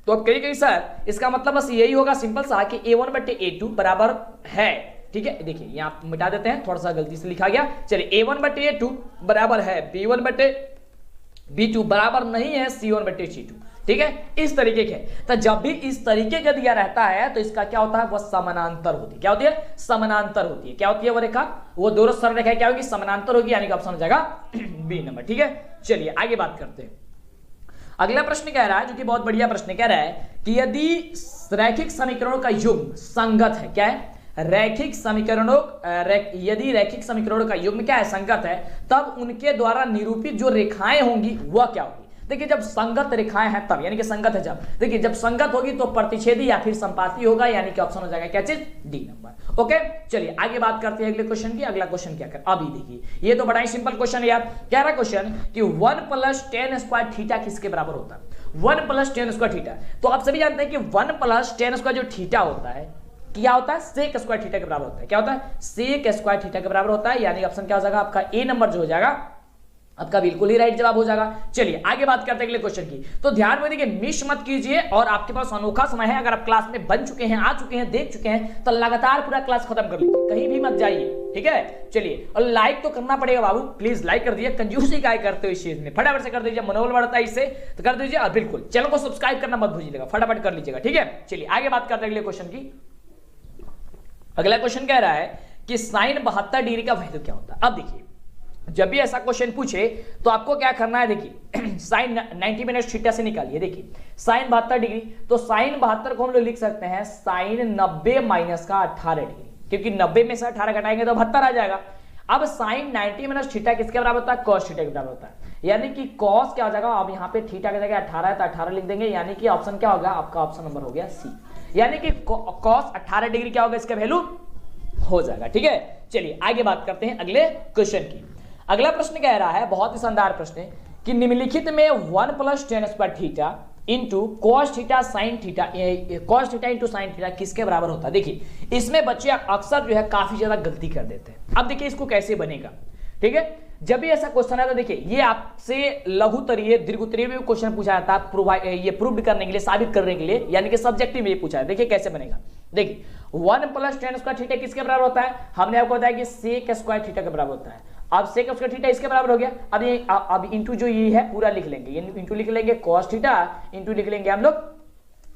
तो अब कहिए सर इसका मतलब बस यही होगा सिंपल सा कि a1/a2 बराबर है, ठीक है। देखिए यहां मिटा देते हैं, थोड़ा सा गलती से लिखा गया। चलिए a1/a2 बराबर है b1/b2 बराबर नहीं है c1/c2, ठीक है। इस तरीके के तो जब भी इस तरीके का दिया रहता है तो इसका क्या होता है, वह समानांतर होती है। क्या होती है, समानांतर होती है। क्या होती है वो रेखा, वो दोनों सरल रेखा क्या होगी, समानांतर होगी, यानी कि ऑप्शन हो जाएगा बी नंबर, ठीक है। चलिए आगे बात करते हैं। अगला प्रश्न कह रहा है जो कि बहुत बढ़िया प्रश्न कह रहा है कि यदि रैखिक समीकरणों का युग्म संगत है, क्या है रैखिक समीकरणों यदि रैखिक समीकरणों का युग्म क्या है संगत है, तब उनके द्वारा निरूपित जो रेखाएं होंगी वह क्या होगी। देखिए जब संगत रेखाएं हैं तब, यानी कि संगत है जब, देखिए जब संगत होगी तो प्रतिच्छेदी या फिर संपाती होगा, यानी कि ऑप्शन हो जाएगा क्या चीज, डी नंबर। ओके चलिए आगे बात करते हैं अगले क्वेश्चन की। अगला क्वेश्चन क्या कर, अभी देखिए ये तो बड़ा ही सिंपल क्वेश्चन है यार। कह रहा क्वेश्चन कि 1 + tan² थीटा किसके बराबर होता है, 1 + tan² थीटा। तो आप सभी जानते हैं कि 1 + tan² जो थीटा होता है क्या होता है, sec² थीटा के बराबर होता है। क्या होता है, sec² थीटा के बराबर होता है, यानी ऑप्शन क्या हो जाएगा आपका ए नंबर जो हो जाएगा आपका बिल्कुल ही राइट जवाब हो जाएगा। चलिए आगे बात करते हैं अगले क्वेश्चन की। तो ध्यान में देखिए मिस मत कीजिए, और आपके पास अनोखा समय है, अगर आप क्लास में बन चुके हैं, आ चुके हैं, देख चुके हैं, तो लगातार पूरा क्लास खत्म कर लीजिए, कहीं भी मत जाइए, ठीक है। चलिए और लाइक तो करना पड़ेगा बाबू, प्लीज लाइक कर दीजिए, कंजूसी काय करते हो इस चीज में, फटाफट से कर दीजिए, मनोबल बढ़ता है इससे, तो कर दीजिए। और बिल्कुल चैनल को सब्सक्राइब करना मत भूलिएगा, फटाफट कर लीजिएगा, ठीक है। चलिए आगे बात करते हैं अगले क्वेश्चन की। अगला क्वेश्चन कह रहा है कि sin 72 डिग्री का वैल्यू क्या होता है। अब देखिए जब भी ऐसा क्वेश्चन पूछे तो आपको क्या करना है, देखिए sin 90 - थीटा से निकालिए। देखिए sin 72 डिग्री, तो sin 72 को हम लोग लिख सकते हैं sin 90 - 18 डिग्री, क्योंकि 90 में से 18 घटाएंगे तो 72 आ जाएगा। अब sin 90 - थीटा किसके बराबर होता है, cos थीटा के बराबर होता है, यानी कि cos क्या हो जाएगा, अब यहाँ पे थीटा की जगह 18 है तो 18 लिख देंगे, यानी कि ऑप्शन क्या होगा आपका, ऑप्शन नंबर हो गया सी, यानी कि cos 18 डिग्री क्या होगा, इसका वैल्यू हो जाएगा, ठीक है। चलिए आगे बात करते हैं अगले क्वेश्चन की। अगला प्रश्न कह रहा है, बहुत ही शानदार प्रश्न है कि निम्नलिखित में 1 + tan² theta into cos theta sin theta, cos theta into sin theta किसके बराबर होता है। देखिए इसमें बच्चे अक्सर जो है काफी ज्यादा गलती कर देते हैं। अब देखिए इसको कैसे बनेगा, ठीक है। जब भी ऐसा क्वेश्चन है तो देखिए ये आपसे लघुत्तरीय दीर्घोत्तरीय में क्वेश्चन पूछा जाता है ये प्रूव करने के लिए, साबित करने के लिए, यानी कि सब्जेक्टिव में ये पूछा है। देखिए कैसे बनेगा, देखिए 1 + tan स्क्वायर थीटा किसके बराबर होता है, हमने आपको बताया कि sec स्क्वायर थीटा के बराबर होता है। अब sec स्क्वायर थीटा इसके बराबर हो गया। अब इंटू जो ये है पूरा लिख लेंगे, ये इंटू लिख लेंगे cos थीटा, इंटू लिख लेंगे हम लोग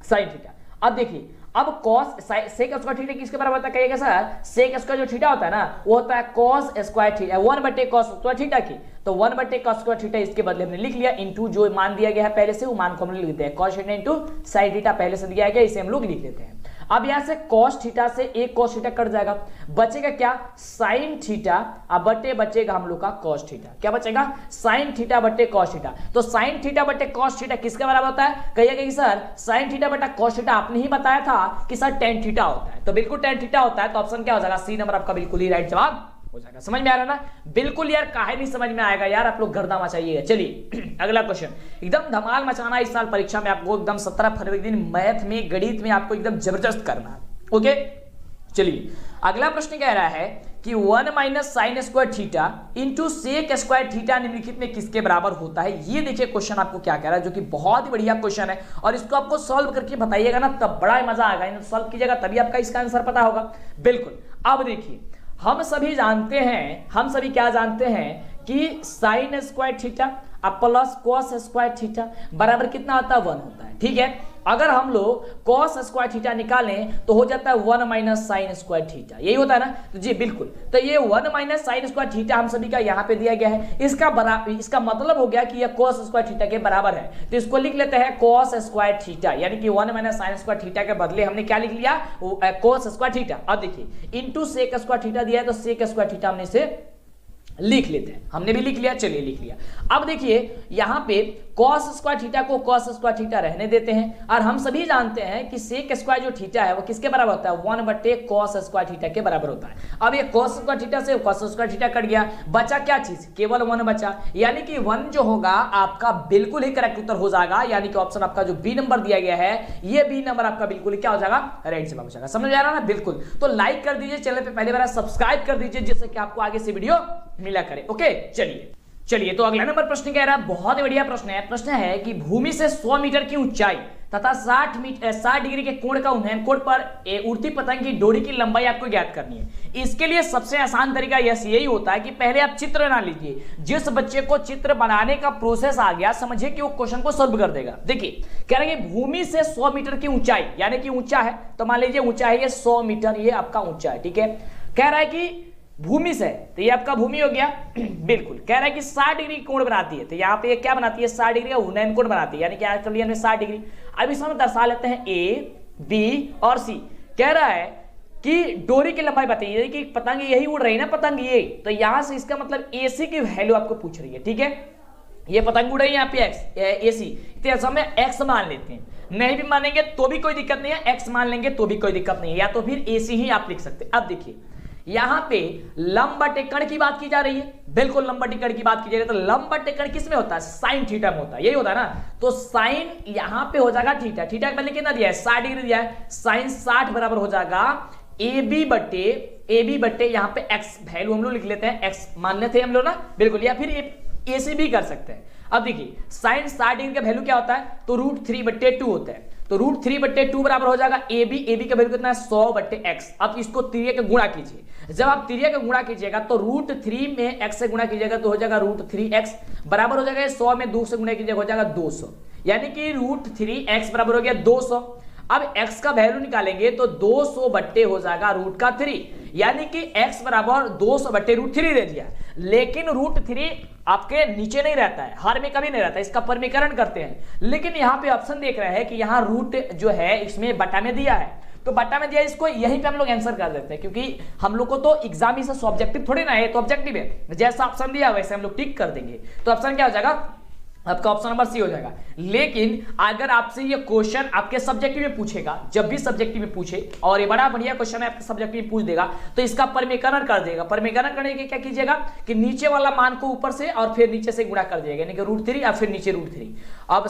sin थीटा। अब देखिए अब cos sec स्क्वायर थीटा किसके बराबर होता है, कहिएगा सर sec स्क्वायर जो थीटा होता है ना वो होता है cos square theta 1/cos square theta की, तो 1/cos स्क्वायर थीटा इसके बदले हमने लिख लिया, इंटू जो मान दिया गया है पहले से वो मान को हम लिख देते हैं, cos theta into sin theta पहले से दिया गया, इसे हम लोग लिख लेते हैं। अब यहां से cos थीटा से एक cos थीटा कट जाएगा, बचेगा क्या sin थीटा, अब बचेगा हम लोग का cos थीटा, क्या बचेगा sin थीटा बटे cos थीटा। तो sin थीटा बटे cos थीटा किसके बराबर होता है, कहिएगा कि सर sin थीटा बटा cos थीटा आपने ही बताया था कि सर tan थीटा होता है, तो बिल्कुल tan थीटा होता है, तो ऑप्शन क्या हो जाएगा, सी नंबर आपका बिल्कुल ही राइट जवाब हो जाएगा। समझ में आ रहा ना, बिल्कुल यार, काहे नहीं समझ में आएगा यार, आप लोग गर्दा मचाइएगा। चलिए अगला क्वेश्चन, एकदम धमाल मचाना इस साल परीक्षा में आपको, एकदम 17 फरवरी दिन मैथ में गणित में आपको एकदम जबरदस्त करना है। ओके चलिए अगला प्रश्न कह रहा है कि 1 - sin square theta into sec square theta निम्नलिखित में किसके बराबर होता है। ये देखिए क्वेश्चन आपको क्या कह रहा है, जो कि बहुत ही बढ़िया क्वेश्चन है, और इसको आपको सॉल्व करके बताइएगा ना तब बड़ा मजा आएगा, सॉल्व कीजिएगा तभी आपका इसका आंसर पता होगा। बिल्कुल अब देखिए हम सभी क्या जानते हैं कि sine square theta plus cos square theta बराबर कितना आता है, 1 होता है। ठीक है, अगर हम लोग कॉस स्क्वायर थीटा निकालें तो हो जाता है 1 - साइन स्क्वायर थीटा, यही होता है ना, तो जी बिल्कुल, तो ये 1 - साइन स्क्वायर थीटा हम सभी का यहाँ पे दिया गया है, इसका मतलब हो गया कि यह कॉस स्क्वायर थीटा के बराबर है, तो इसको लिख लेते हैं कॉस स्क्वायर थीटा, यानी कि 1 - साइन स्क्वायर थीटा के बदले हमने क्या लिख लिया, कॉस स्क्वायर थीटा। अब देखिए इंटू सेक स्क्वायर थीटा दिया है, तो सेक स्क्वायर थीटा हमने इसे लिख लेते हैं, हमने भी लिख लिया, चलिए लिख लिया। अब देखिए यहां पे cos स्क्वायर थीटा को cos स्क्वायर थीटा रहने देते हैं, और हम सभी जानते हैं कि sec स्क्वायर जो थीटा है वो किसके बराबर होता है, 1/cos स्क्वायर थीटा के बराबर होता है। अब ये cos स्क्वायर थीटा से cos स्क्वायर थीटा कट गया, बचा क्या चीज, केवल 1 बचा, यानी कि 1 जो होगा आपका बिल्कुल ही करेक्ट उत्तर हो जाएगा, यानी कि ऑप्शन आपका जो बी नंबर दिया गया है ये बी नंबर आपका बिल्कुल क्या हो जाएगा, राइट जवाब हो जाएगा। समझ आ रहा है ना, बिल्कुल। तो लाइक कर दीजिए, चैनल पे पहली बार सब्सक्राइब कर दीजिए, जिससे कि आपको आगे से वीडियो मिला करे। ओके चलिए तो अगला नंबर प्रश्न कह रहा है, बहुत ही बढ़िया प्रश्न है कि भूमि से 100 मीटर की ऊंचाई तथा 60 डिग्री के कोण का उन्नयन कोण पर उड़ती पतंग की डोरी की लंबाई आपको ज्ञात करनी है। इसके लिए सबसे आसान तरीका यही होता है कि पहले आप चित्र ना लीजिए, जिस बच्चे को चित्र बनाने का प्रोसेस आ गया समझिए कि वो क्वेश्चन को सॉल्व कर देगा। देखिए कह रहे हैं भूमि से 100 मीटर की ऊंचाई, यानी कि ऊंचा है, तो मान लीजिए ऊंचा है ये 100 मीटर, ये आपका ऊंचा है। ठीक है, कह रहा है कि भूमि से, तो ये आपका भूमि हो गया बिल्कुल। कह रहा है कि 60 डिग्री कोण बनाती है, तो यहाँ पे ये क्या बनाती है, 60 डिग्री का उन्नयन कोण बनाती है, यानी कि आज कर लिया हमने 60 डिग्री। अब इसमें दर्शा लेते हैं ए, बी और सी। कह रहा है कि डोरी की लंबाई बताइए कि पतंग यही उड़ रही है ना, पतंग ये, तो यहां से इसका मतलब एसी की वैल्यू आपको पूछ रही है। ठीक है, ये पतंग उड़ रही है यहाँ पे एक्स एसी, तो हम एक्स मान लेते हैं, नहीं भी मानेंगे तो भी कोई दिक्कत नहीं है, एक्स मान लेंगे तो भी कोई दिक्कत नहीं है, या तो फिर एसी ही आप लिख सकते हैं। अब देखिए यहां पे लंब बटे कण की बात की जा रही है, बिल्कुल लंब बटे कण की बात की जा रही है, तो लंब बटे कण किस में होता है, साइन थीटा में होता है, यही होता है ना, तो साइन यहां पे हो जाएगा थीटा, थीटा के पहले कितना दिया है 60 डिग्री दिया है, साइन 60 बराबर हो जाएगा ए बी बटे यहाँ पे एक्स वैल्यू हम लोग लिख लेते हैं, एक्स मान लेते हैं हम लोग ना, बिल्कुल, या फिर ए सी भी कर सकते हैं। अब देखिए साइन 60 डिग्री का वैल्यू क्या होता है, तो √3/2 होता है, तो √3/2 बराबर हो जाएगा ए बी का वैल्यू कितना है 100/x। अब इसको तिरिया का गुणा कीजिए, जब आप तिरिया का गुणा कीजिएगा तो √3 में x से गुणा कीजिएगा तो हो जाएगा √3x बराबर हो जाएगा 100 में 2 से गुणा कीजिएगा हो जाएगा 200, यानी कि √3x बराबर हो गया 200। अब x का वैल्यू निकालेंगे तो 200 बट्टे हो जाएगा √3, यानी कि x बराबर 200/√3 दे दिया, लेकिन √3 आपके नीचे नहीं रहता है, हर में कभी नहीं रहता है, इसका परमीकरण करते हैं, लेकिन यहाँ पे ऑप्शन देख रहे हैं कि यहाँ रूट जो है इसमें बटा में दिया है, तो बटा में दिया, इसको यहीं पे हम लोग आंसर कर देते हैं, क्योंकि हम लोग को तो एग्जाम से सब्जेक्टिव थोड़ी ना है, तो ऑब्जेक्टिव है, जैसा ऑप्शन दिया वैसे हम लोग टिक कर देंगे, तो ऑप्शन क्या हो जाएगा आपका ऑप्शन नंबर सी हो जाएगा। लेकिन अगर आपसे ये क्वेश्चन आपके सब्जेक्टिव में पूछेगा, जब भी सब्जेक्टिव में पूछे और ये बड़ा बढ़िया क्वेश्चन है आपके सब्जेक्टिव में पूछ देगा, तो इसका परिमेकरण कर देगा। परिमेकरण करने के क्या कीजिएगा कि नीचे वाला मान को ऊपर से और फिर नीचे से गुणा कर दिएगा, यानी कि √3 या फिर नीचे √3। अब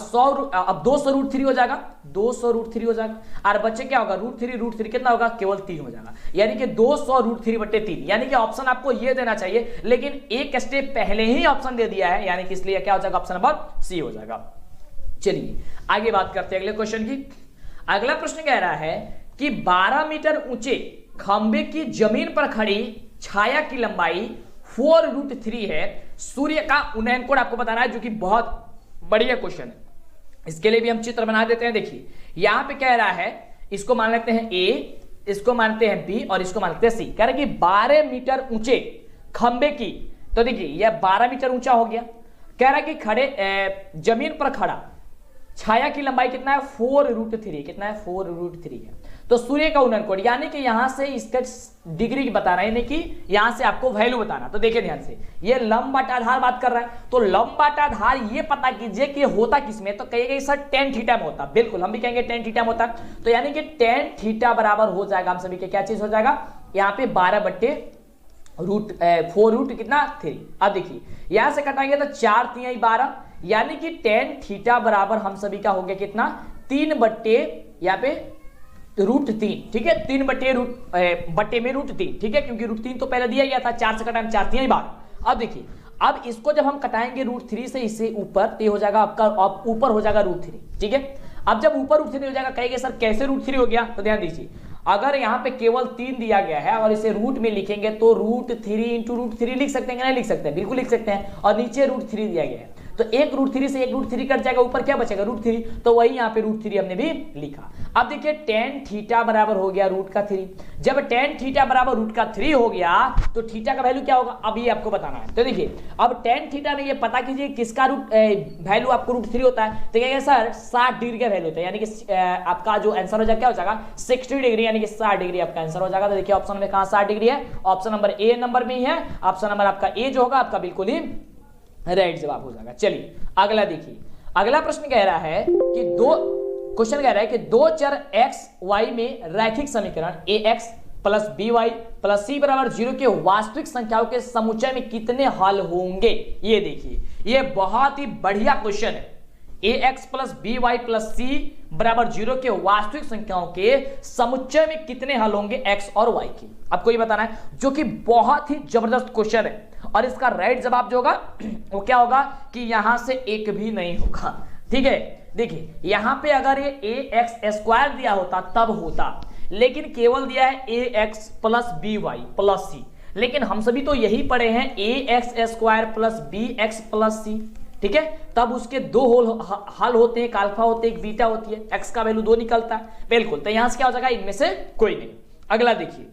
200 √3 हो जाएगा, 200 √3 हो जाएगा और बच्चे क्या होगा √3 कितना होगा, केवल 3 हो जाएगा, यानी कि 200 √3/3। यानी कि ऑप्शन आपको ये देना चाहिए, लेकिन एक स्टेप पहले ही ऑप्शन दे दिया है, यानी कि इसलिए क्या हो जाएगा, ऑप्शन नंबर सी हो जाएगा। चलिए आगे बात करते हैं अगले क्वेश्चन की। अगला प्रश्न कह रहा है कि 12 मीटर ऊंचे खंबे की जमीन पर खड़ी छाया की लंबाई 4√3 है। सूर्य का उन्नयन कोण आपको बताना है, जो कि बहुत बढ़िया क्वेश्चन है। इसके लिए भी हम चित्र बना देते हैं। देखिए यहां पे कह रहा है, इसको मान लेते हैं ए, इसको मानते हैं बी और इसको मानते हैं सी। कह रहे हैं कि 12 मीटर ऊंचे खंबे की, तो देखिए यह 12 मीटर ऊंचा हो गया। कह रहा है कि खड़े जमीन पर खड़ा छाया की लंबाई कितना है, 4√3। कितना है, 4√3 है। तो सूर्य का उन्नयन कोण, यानी कि यहां से इसका डिग्री बताना है, यानी कि यहां से आपको वैल्यू बताना। तो देखिए ध्यान से, ये लंब बटा आधार बात कर रहा है, तो लंब बटा आधार ये पता कीजिए कि होता किसमें, तो कहिएगा सर tan थीटा में होता। बिल्कुल, हम भी कहेंगे tan थीटा में होता। तो यानी कि tan थीटा बराबर हो जाएगा हम सभी के क्या चीज हो जाएगा, यहाँ पे 12/4 कितना 3। अब देखिए यहां से कटाएंगे तो 4 3 12, यानी कि tan थीटा बराबर हम सभी का हो गया कितना, 3/, यहाँ पे √3। ठीक है, 3/बटे में √3। ठीक है, क्योंकि √3 तो पहले दिया गया था, 4 से कटाएंगे 4 3 12। अब देखिए, अब इसको जब हम कटाएंगे √3 से इससे ऊपर, तो हो जाएगा आपका ऊपर हो जाएगा √3। ठीक है, अब जब ऊपर √3 हो जाएगा, कहेंगे सर कैसे √3 हो गया, तो ध्यान दीजिए, अगर यहाँ पे केवल 3 दिया गया है और इसे रूट में लिखेंगे तो √3 × √3 लिख सकते हैं, नहीं लिख सकते हैं, बिल्कुल लिख सकते हैं। और नीचे √3 दिया गया है, तो एक √3 से एक √3 कट जाएगा, ऊपर क्या बचेगा √3, तो वही यहाँ पे √3 हमने भी लिखा। अब देखिए tan थीटा बराबर हो गया √3। जब tan थीटा बराबर √3 हो गया, तो थीटा का वैल्यू क्या होगा, अब ये आपको बताना है। तो देखिए अब tan थीटा में ये पता कीजिए किसका वैल्यू आपको √3 होता है, तो कहेगा सर 60 डिग्री का वैल्यू होता है, यानी कि आपका जो आंसर हो जाएगा क्या हो जाएगा, 60 डिग्री, यानी कि 60 डिग्री आपका आंसर हो जाएगा। तो देखिए ऑप्शन में कहां 60 डिग्री है, ऑप्शन नंबर ए नंबर में ही है। ऑप्शन नंबर आपका ए जो होगा आपका बिल्कुल ही राइट जवाब हो जाएगा। चलिए अगला देखिए, अगला प्रश्न कह रहा है कि क्वेश्चन कह रहा है कि दो चर x y में रैखिक समीकरण ax + by + c = 0 के वास्तविक संख्याओं के समुच्चय में कितने हल होंगे। ये देखिए, ये बहुत ही बढ़िया क्वेश्चन है। ax + by + c = 0 के वास्तविक संख्याओं के समुच्चय में कितने हल होंगे x और y की, आपको ये बताना है, जो कि बहुत ही जबरदस्त क्वेश्चन है। और इसका राइट जवाब जो होगा वो क्या होगा कि यहां से एक भी नहीं होगा। ठीक है, देखिए यहां पे अगर ये ax² दिया होता तब होता, लेकिन केवल दिया है ax + by + c। लेकिन हम सभी तो यही पढ़े हैं ax² + bx + c। ठीक है, तब उसके दो हल होते हैं, एक अल्फा होते हैं, एक बीटा होती है, x का वैल्यू 2 निकलता है। बिल्कुल, तो यहां से क्या हो जाएगा, इनमें से कोई नहीं। अगला देखिए,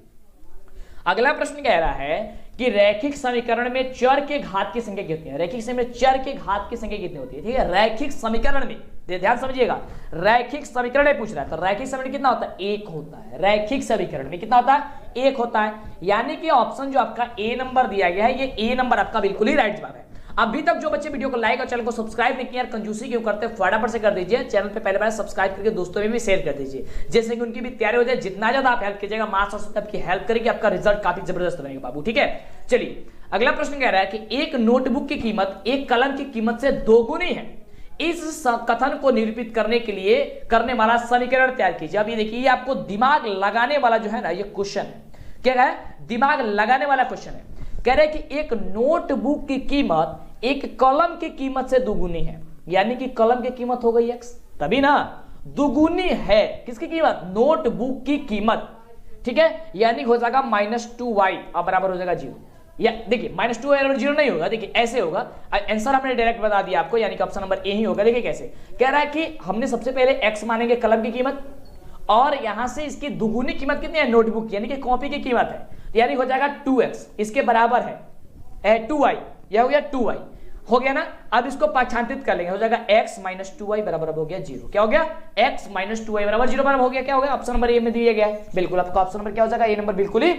अगला प्रश्न कह रहा है कि रैखिक समीकरण में चर के घात की संख्या कितनी है। रैखिक समीकरण में चर के घात की संख्या कितनी होती है। ठीक है, रैखिक समीकरण में ध्यान समझिएगा, रैखिक समीकरण में पूछ रहा है, तो रैखिक समीकरण कितना होता है, 1 होता है। रैखिक समीकरण में कितना होता है, 1 होता है। यानी कि ऑप्शन जो आपका ए नंबर दिया गया है, ये ए नंबर आपका बिल्कुल ही राइट जवाब है। अभी तक जो बच्चे वीडियो को लाइक और चैनल को सब्सक्राइब नहीं किया, यार कंजूसी क्यों करते हैं, फटाफट से कर दीजिए। चैनल पे पहले बार सब्सक्राइब करके दोस्तों में भी शेयर कर दीजिए, जैसे कि उनकी भी तैयारी हो जाए। जितना ज्यादा आप हेल्प कीजिएगा, मार्क्स और आपकी हेल्प करेगी, आपका रिजल्ट काफी जबरदस्त बनेगा बाबू। ठीक है, चलिए अगला प्रश्न कह रहा है कि एक नोटबुक की कीमत एक कलम की कीमत से 2 गुनी है। इस कथन को निरूपित करने के लिए करने वाला समीकरण तैयार कीजिए। अब ये देखिए, आपको दिमाग लगाने वाला जो है ना, ये क्वेश्चन है। क्या है, दिमाग लगाने वाला क्वेश्चन है। कह रहे हैं कि एक नोटबुक की कीमत एक कलम की कीमत से 2 गुनी है, यानी कि कलम की कीमत हो गई x, तभी ना 2 गुनी है किसकी कीमत, नोटबुक की कीमत। ठीक है, यानी हो जाएगा -2y और बराबर हो जाएगा 0। या देखिए -2y बराबर 0 नहीं होगा, देखिए ऐसे होगा। आंसर हमने डायरेक्ट बता दिया आपको, यानी कि ऑप्शन नंबर ए ही होगा। देखिए कैसे कह रहा है कि हमने सबसे पहले x मानेंगे कलम की कीमत, और यहां से इसकी दुगुनी कीमत कितनी है, नोटबुक की, यानी कि कॉपी की कीमत है, यानी हो जाएगा 2x, इसके बराबर है 2y, यह हो गया 2y हो गया ना। अब इसको पाछांतित कर लेंगे, हो जाएगा x - 2y बराबर हो गया 0। क्या हो गया, x - 2y बराबर 0 बराबर हो गया, क्या हो गया, ऑप्शन नंबर ए में दिया गया है। बिल्कुल आपका ऑप्शन नंबर क्या हो जाएगा, ए नंबर बिल्कुल ही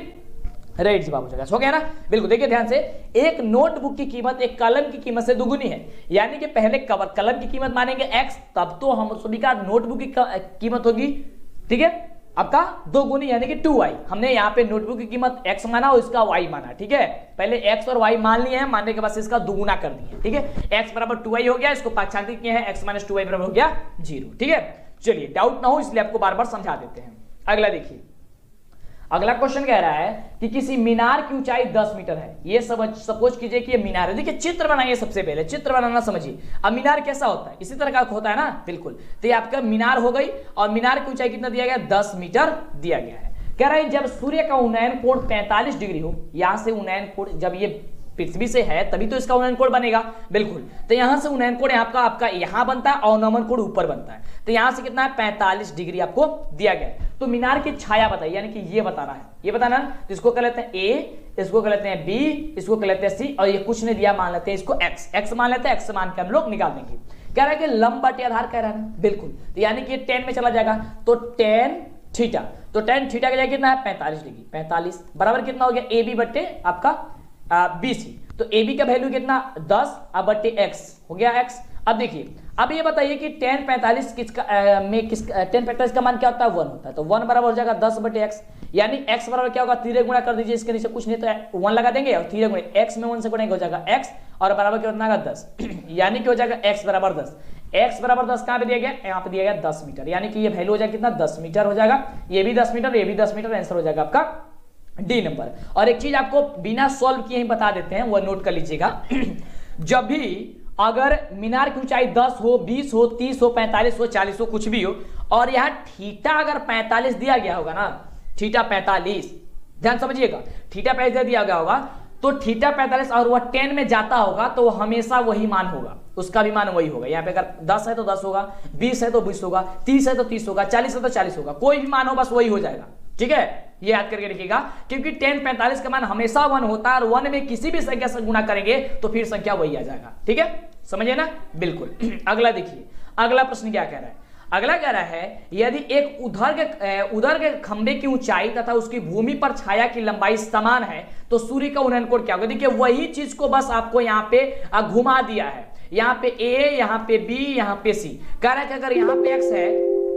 राइट जवाब हो जाएगा। हो गया ना, बिल्कुल। देखिए ध्यान से, एक नोटबुक की कीमत एक कलम की कीमत से दुगुनी है, यानी कि पहले कलम की कीमत मानेंगे x, तब तो हम सभी का नोटबुक की कीमत होगी, ठीक है, आपका दोगुनी यानी कि 2y। हमने यहाँ पे नोटबुक की कीमत x माना और इसका y माना, ठीक है, पहले x और y मान लिए हैं, मानने के बाद इसका दुगुना कर दिए, ठीक है, x बराबर 2y हो गया, इसको पाठ्यांकित किए हैं, x माइनस 2y बराबर हो गया 0, ठीक है। चलिए, डाउट ना हो इसलिए आपको बार बार समझा देते हैं। अगला देखिए, अगला क्वेश्चन कह रहा है कि किसी मीनार की ऊंचाई 10 मीटर है। ये सपोज कीजिए कि ये मीनार है। देखिए चित्र बनाइए, सबसे पहले चित्र बनाना समझिए। अब मीनार कैसा होता है, इसी तरह का होता है ना, बिल्कुल। तो ये आपका मीनार हो गई और मीनार की ऊंचाई कितना दिया गया, 10 मीटर दिया गया है। कह रहा है जब सूर्य का उन्नयन कोण 45 डिग्री हो, यहां से उन्नयन कोण जब ये पृथ्वी से है तभी तो इसका उन्नयन कोण बनेगा, बिल्कुल। तो यहां से उन्नयन कोण आपका यहां बनता है और नमन कोण ऊपर बनता है। तो यहां से कितना है, 45 डिग्री आपको दिया गया है। तो मीनार की छाया बताइए, यानी कि ये बताना है, ये बताना है। तो इसको कह लेते हैं ए, इसको कह लेते हैं बी, इसको कह लेते हैं सी, और ये कुछ ने दिया मान लेते हैं इसको एक्स मान लेते हैं, एक्स मान के हम लोग निकाल देंगे। कह रहा है कि लंब बटे आधार कह रहा है, बिल्कुल। तो यानी कि 10 में चला जाएगा, तो 10 थीटा, तो 10 थीटा का कितना है, 45 डिग्री, 45 बराबर कितना हो गया, ए बी बटे आपका BC। तो AB का वैल्यू कितना, 10 अब बटे x हो गया x। अब देखिए, अब ये बताइए कि 10 45 10 45 का मान क्या होता है, 1 होता है। तो 1 बराबर हो जाएगा 10 बटे x, यानी x बराबर क्या होगा, 3 गुणा कर दीजिए, इसके नीचे कुछ नहीं तो 1 लगा देंगे और 3 गुणे x में 1 से गुणा हो जाएगा x, और बराबर क्या होगा 10 यानी कि हो जाएगा x बराबर 10। x बराबर 10 कहां पे दिया गया, यहाँ पे दिया गया 10 मीटर, यानी कि ये वैल्यू हो जाएगा कितना, 10 मीटर हो जाएगा। ये भी 10 मीटर, ये भी 10 मीटर, आंसर हो जाएगा आपका डी नंबर। और एक चीज आपको बिना सॉल्व किए ही बता देते हैं, वो नोट कर लीजिएगा। जब भी अगर मीनार की ऊंचाई 10 हो, 20 हो, 30 हो, 45 हो, 40 हो, कुछ भी हो, और यहां थीटा अगर 45 दिया गया होगा ना, थीटा 45, ध्यान समझिएगा, थीटा 45 दिया गया होगा, तो थीटा 45 और वह 10 में जाता होगा तो हमेशा वही मान होगा, उसका भी मान वही होगा। यहाँ पे अगर 10 है तो 10 होगा, 20 है तो 20 होगा, 30 है तो 30 होगा, 40 है तो 40 होगा, कोई भी मान हो बस वही हो जाएगा, ठीक है, ये याद करके रखिएगा। क्योंकि 10 45 का मान हमेशा 1 होता है, और 1 में किसी भी संख्या से गुणा करेंगे तो फिर संख्या वही आ जाएगा, ठीक है, समझिए ना, बिल्कुल। अगला देखिए, अगला प्रश्न क्या कह रहा है, अगला कह रहा है यदि एक उधर के खंबे की ऊंचाई तथा उसकी भूमि पर छाया की लंबाई समान है तो सूर्य का उन्नयन कोण क्या होगा। देखिए वही चीज को बस आपको यहाँ पे घुमा दिया है, यहाँ पे ए, यहाँ पे बी, यहाँ पे सी। कह रहा है कि अगर यहाँ पे x है,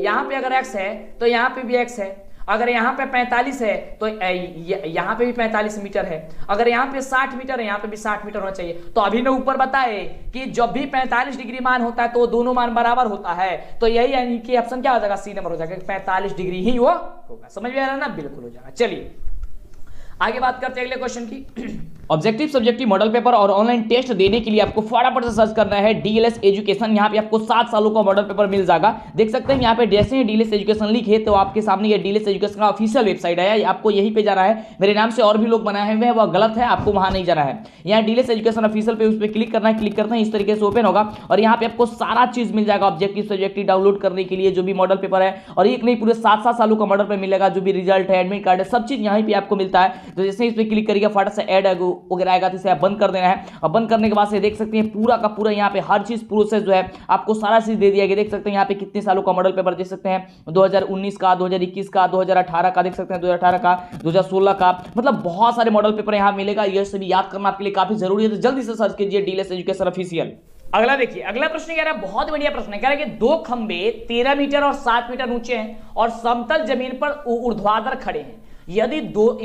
यहाँ पे अगर x है तो यहाँ पे भी x है, अगर यहाँ पे 45 है तो यहाँ पे भी 45 मीटर है, अगर यहाँ पे 60 मीटर है, यहाँ पे भी 60 मीटर होना चाहिए। तो अभी ने ऊपर बताए कि जब भी 45 डिग्री मान होता है तो दोनों मान बराबर होता है, तो यही यानी कि ऑप्शन क्या हो जाएगा, सी नंबर हो जाएगा, 45 डिग्री ही वो होगा। समझ में आ रहा है ना, बिल्कुल हो जाएगा। चलिए आगे बात करते हैं अगले क्वेश्चन की। ऑब्जेक्टिव सब्जेक्टिव मॉडल पेपर और ऑनलाइन टेस्ट देने के लिए आपको फटाफट से सर्च करना है डीएलएस एजुकेशन। यहाँ पे आपको 7 सालों का मॉडल पेपर मिल जाएगा। देख सकते हैं यहाँ पे जैसे ही डीएलएस एजुकेशन लिखे तो आपके सामने ये डीएलएस एजुकेशन का ऑफिशियल वेबसाइट है, आपको यहीं पे जाना है। मेरे नाम से और भी लोग बनाए हुए हैं, वह गलत है, आपको वहां नहीं जाना है। यहाँ डीएलएस एजुकेशन ऑफिशियल पे उस पर क्लिक करना है, क्लिक करते हैं इस तरीके से ओपन होगा और यहाँ पे आपको सारा चीज मिल जाएगा ऑब्जेक्टिव सब्जेक्टिव डाउनलोड करने के लिए, जो भी मॉडल पेपर है, और एक नहीं पूरे 7 सालों का मॉडल पेपर मिलेगा, जो भी रिजल्ट है, एडमिट कार्ड है, सब चीज यहाँ पे आपको मिलता है। तो जैसे इस पर क्लिक करिएगा फटाफट से ऐड वगैरह आएगा, तो इसे बंद कर देना है। और बंद करने के बाद से देख सकते हैं पूरा का पूरा यहाँ पे हर चीज प्रोसेस जो है आपको सारा चीज दे दिया गया। देख सकते हैं यहाँ पे कितने सालों का मॉडल पेपर देख सकते हैं, 2019 का, 2021 का, 2018 का, देख सकते हैं 2018 का, 2016 का, मतलब बहुत सारे मॉडल पेपर यहाँ मिलेगा। ये सभी याद करना आपके लिए काफी जरूरी है, तो जल्दी से सर्च कीजिए डीएलएस एजुकेशन ऑफिशियल। अगला देखिए, अगला प्रश्न कह रहा है, बहुत बढ़िया प्रश्न है। कह रहा है कि 2 खंबे 13 मीटर और 7 मीटर ऊंचे हैं और समतल जमीन पर ऊर्ध्वाधर खड़े हैं। यदि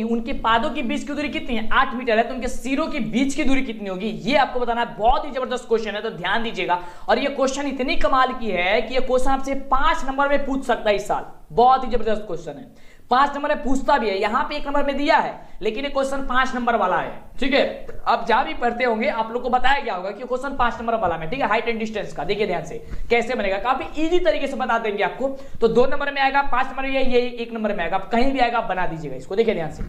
उनके पादों के बीच की दूरी कितनी है, 8 मीटर है, तो उनके सिरों के बीच की दूरी कितनी होगी, ये आपको बताना है। बहुत ही जबरदस्त क्वेश्चन है, तो ध्यान दीजिएगा। और ये क्वेश्चन इतनी कमाल की है कि ये क्वेश्चन आपसे 5 नंबर में पूछ सकता है इस साल। बहुत ही जबरदस्त क्वेश्चन है, 5 नंबर में पूछता भी है। यहाँ पे 1 नंबर में दिया है, लेकिन ये क्वेश्चन 5 नंबर वाला है, ठीक है। आप जहां भी पढ़ते होंगे आप लोग को बताया गया होगा कि क्वेश्चन 5 नंबर वाला में, ठीक है। हाइट एंड डिस्टेंस का देखिए ध्यान से कैसे बनेगा, काफी इजी तरीके से बता देंगे आपको। तो 2 नंबर में आएगा, 5 नंबर में, ये 1 नंबर में आएगा, आप कहीं भी आएगा आप बना दीजिएगा इसको। देखिए ध्यान से,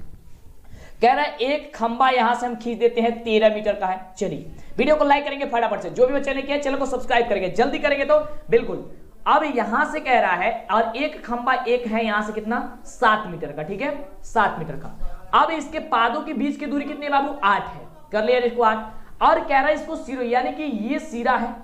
कह रहा है एक खंबा यहां से हम खींच देते हैं 13 मीटर का है। चलिए वीडियो को लाइक करेंगे फटाफट से, जो भी बच्चे ने किया चैनल को सब्सक्राइब करेंगे, जल्दी करेंगे तो बिल्कुल। अब यहां से कह रहा है, और एक खंबा एक है यहां से कितना, 7 मीटर का, ठीक है, 7 मीटर का। अब इसके पादों के बीच की दूरी कितनी है बाबू, 8 है, कर लिया इसको 8। और कह रहा है इसको सिरों, यानी कि ये सिरा है,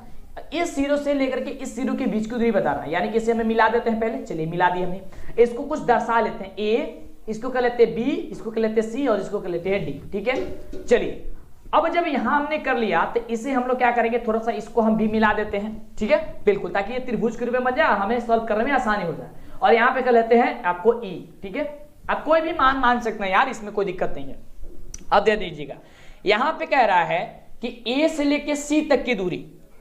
इस सिरों से लेकर के इस सिरों के बीच की दूरी बता रहा है, यानी कि इसे हमें मिला देते हैं पहले। चलिए मिला दी हमने, इसको कुछ दर्शा लेते हैं, ए, इसको कर लेते हैं बी, इसको कर लेते हैं सी और इसको कर लेते हैं डी। ठीक है, चलिए अब जब यहां हमने कर लिया तो इसे हम लोग क्या करेंगे, थोड़ा सा इसको हम भी मिला देते हैं। ठीक है, बिल्कुल, ताकि ये त्रिभुज के रूप में बन जाए, हमें सॉल्व करने में आसानी हो जाए। और यहाँ पे कर लेते हैं आपको ई। ठीक है, आप कोई भी मान मान सकते हैं यार, इसमें कोई दिक्कत नहीं है। अब दे दीजिएगा, यहां पे कह रहा है कि ए से लेके सी तक की दूरी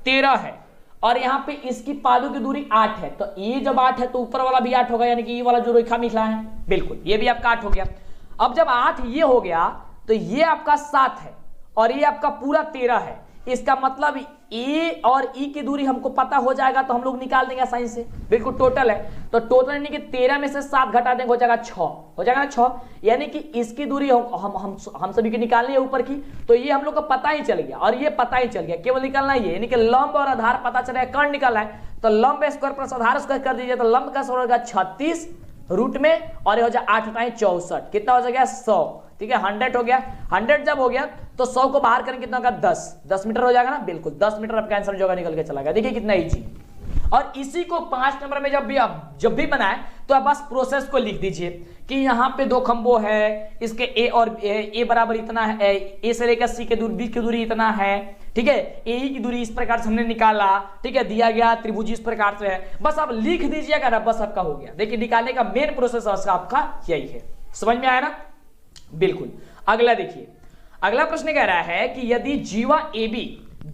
13 है और यहाँ पे इसकी पालू की दूरी 8 है। तो ये जब 8 है तो ऊपर वाला भी 8 होगा, यानी कि ये वाला जो रेखा मिला है, बिल्कुल ये भी आपका 8 हो गया। अब जब 8 ये हो गया तो ये आपका 7 है और ये आपका पूरा 13 है। इसका मतलब ए और ई की दूरी हमको पता हो जाएगा तो हम लोग निकाल देंगे आसानी से। बिल्कुल टोटल है तो टोटल यानी कि 13 में से 7 घटा देंगे, हो जाएगा 6, हो जाएगा ना 6। यानी कि इसकी दूरी हम सभी की निकालनी है ऊपर की, तो ये हम लोग को पता ही चल गया और ये पता ही चल गया, केवल निकालना ही है। यानी कि लंब और आधार पता चला है, कर्ण निकालना है तो लंब स्क्वायर प्लस आधार स्क्वायर कर दीजिए, तो लंब का स्क्वायर होगा 36 रूट में और ये हो जाए 8 × 64, कितना हो जाएगा 100। ठीक है, 100 हो गया। 100 जब हो गया तो 100 को बाहर करेंगे कितना होगा 10 मीटर हो जाएगा ना, बिल्कुल 10 मीटर आपका आंसर जो होगा निकल के चला गया। देखिए कितना इजी। और इसी को 5 नंबर में जब भी बनाए तो आप बस प्रोसेस को लिख दीजिए कि यहाँ पे 2 खंभो है, इसके ए और ए बराबर इतना है, ए से लेकर सी के दूरी, बी की दूरी इतना है। ठीक है, ए की दूरी इस प्रकार से हमने निकाला। ठीक है, दिया गया त्रिभुज इस प्रकार से है, बस आप लिख दीजिएगा ना, बस आपका हो गया। देखिए निकालने का मेन प्रोसेस आपका यही है। समझ में आया ना, बिल्कुल। अगला देखिए, अगला प्रश्न कह रहा है कि यदि जीवा AB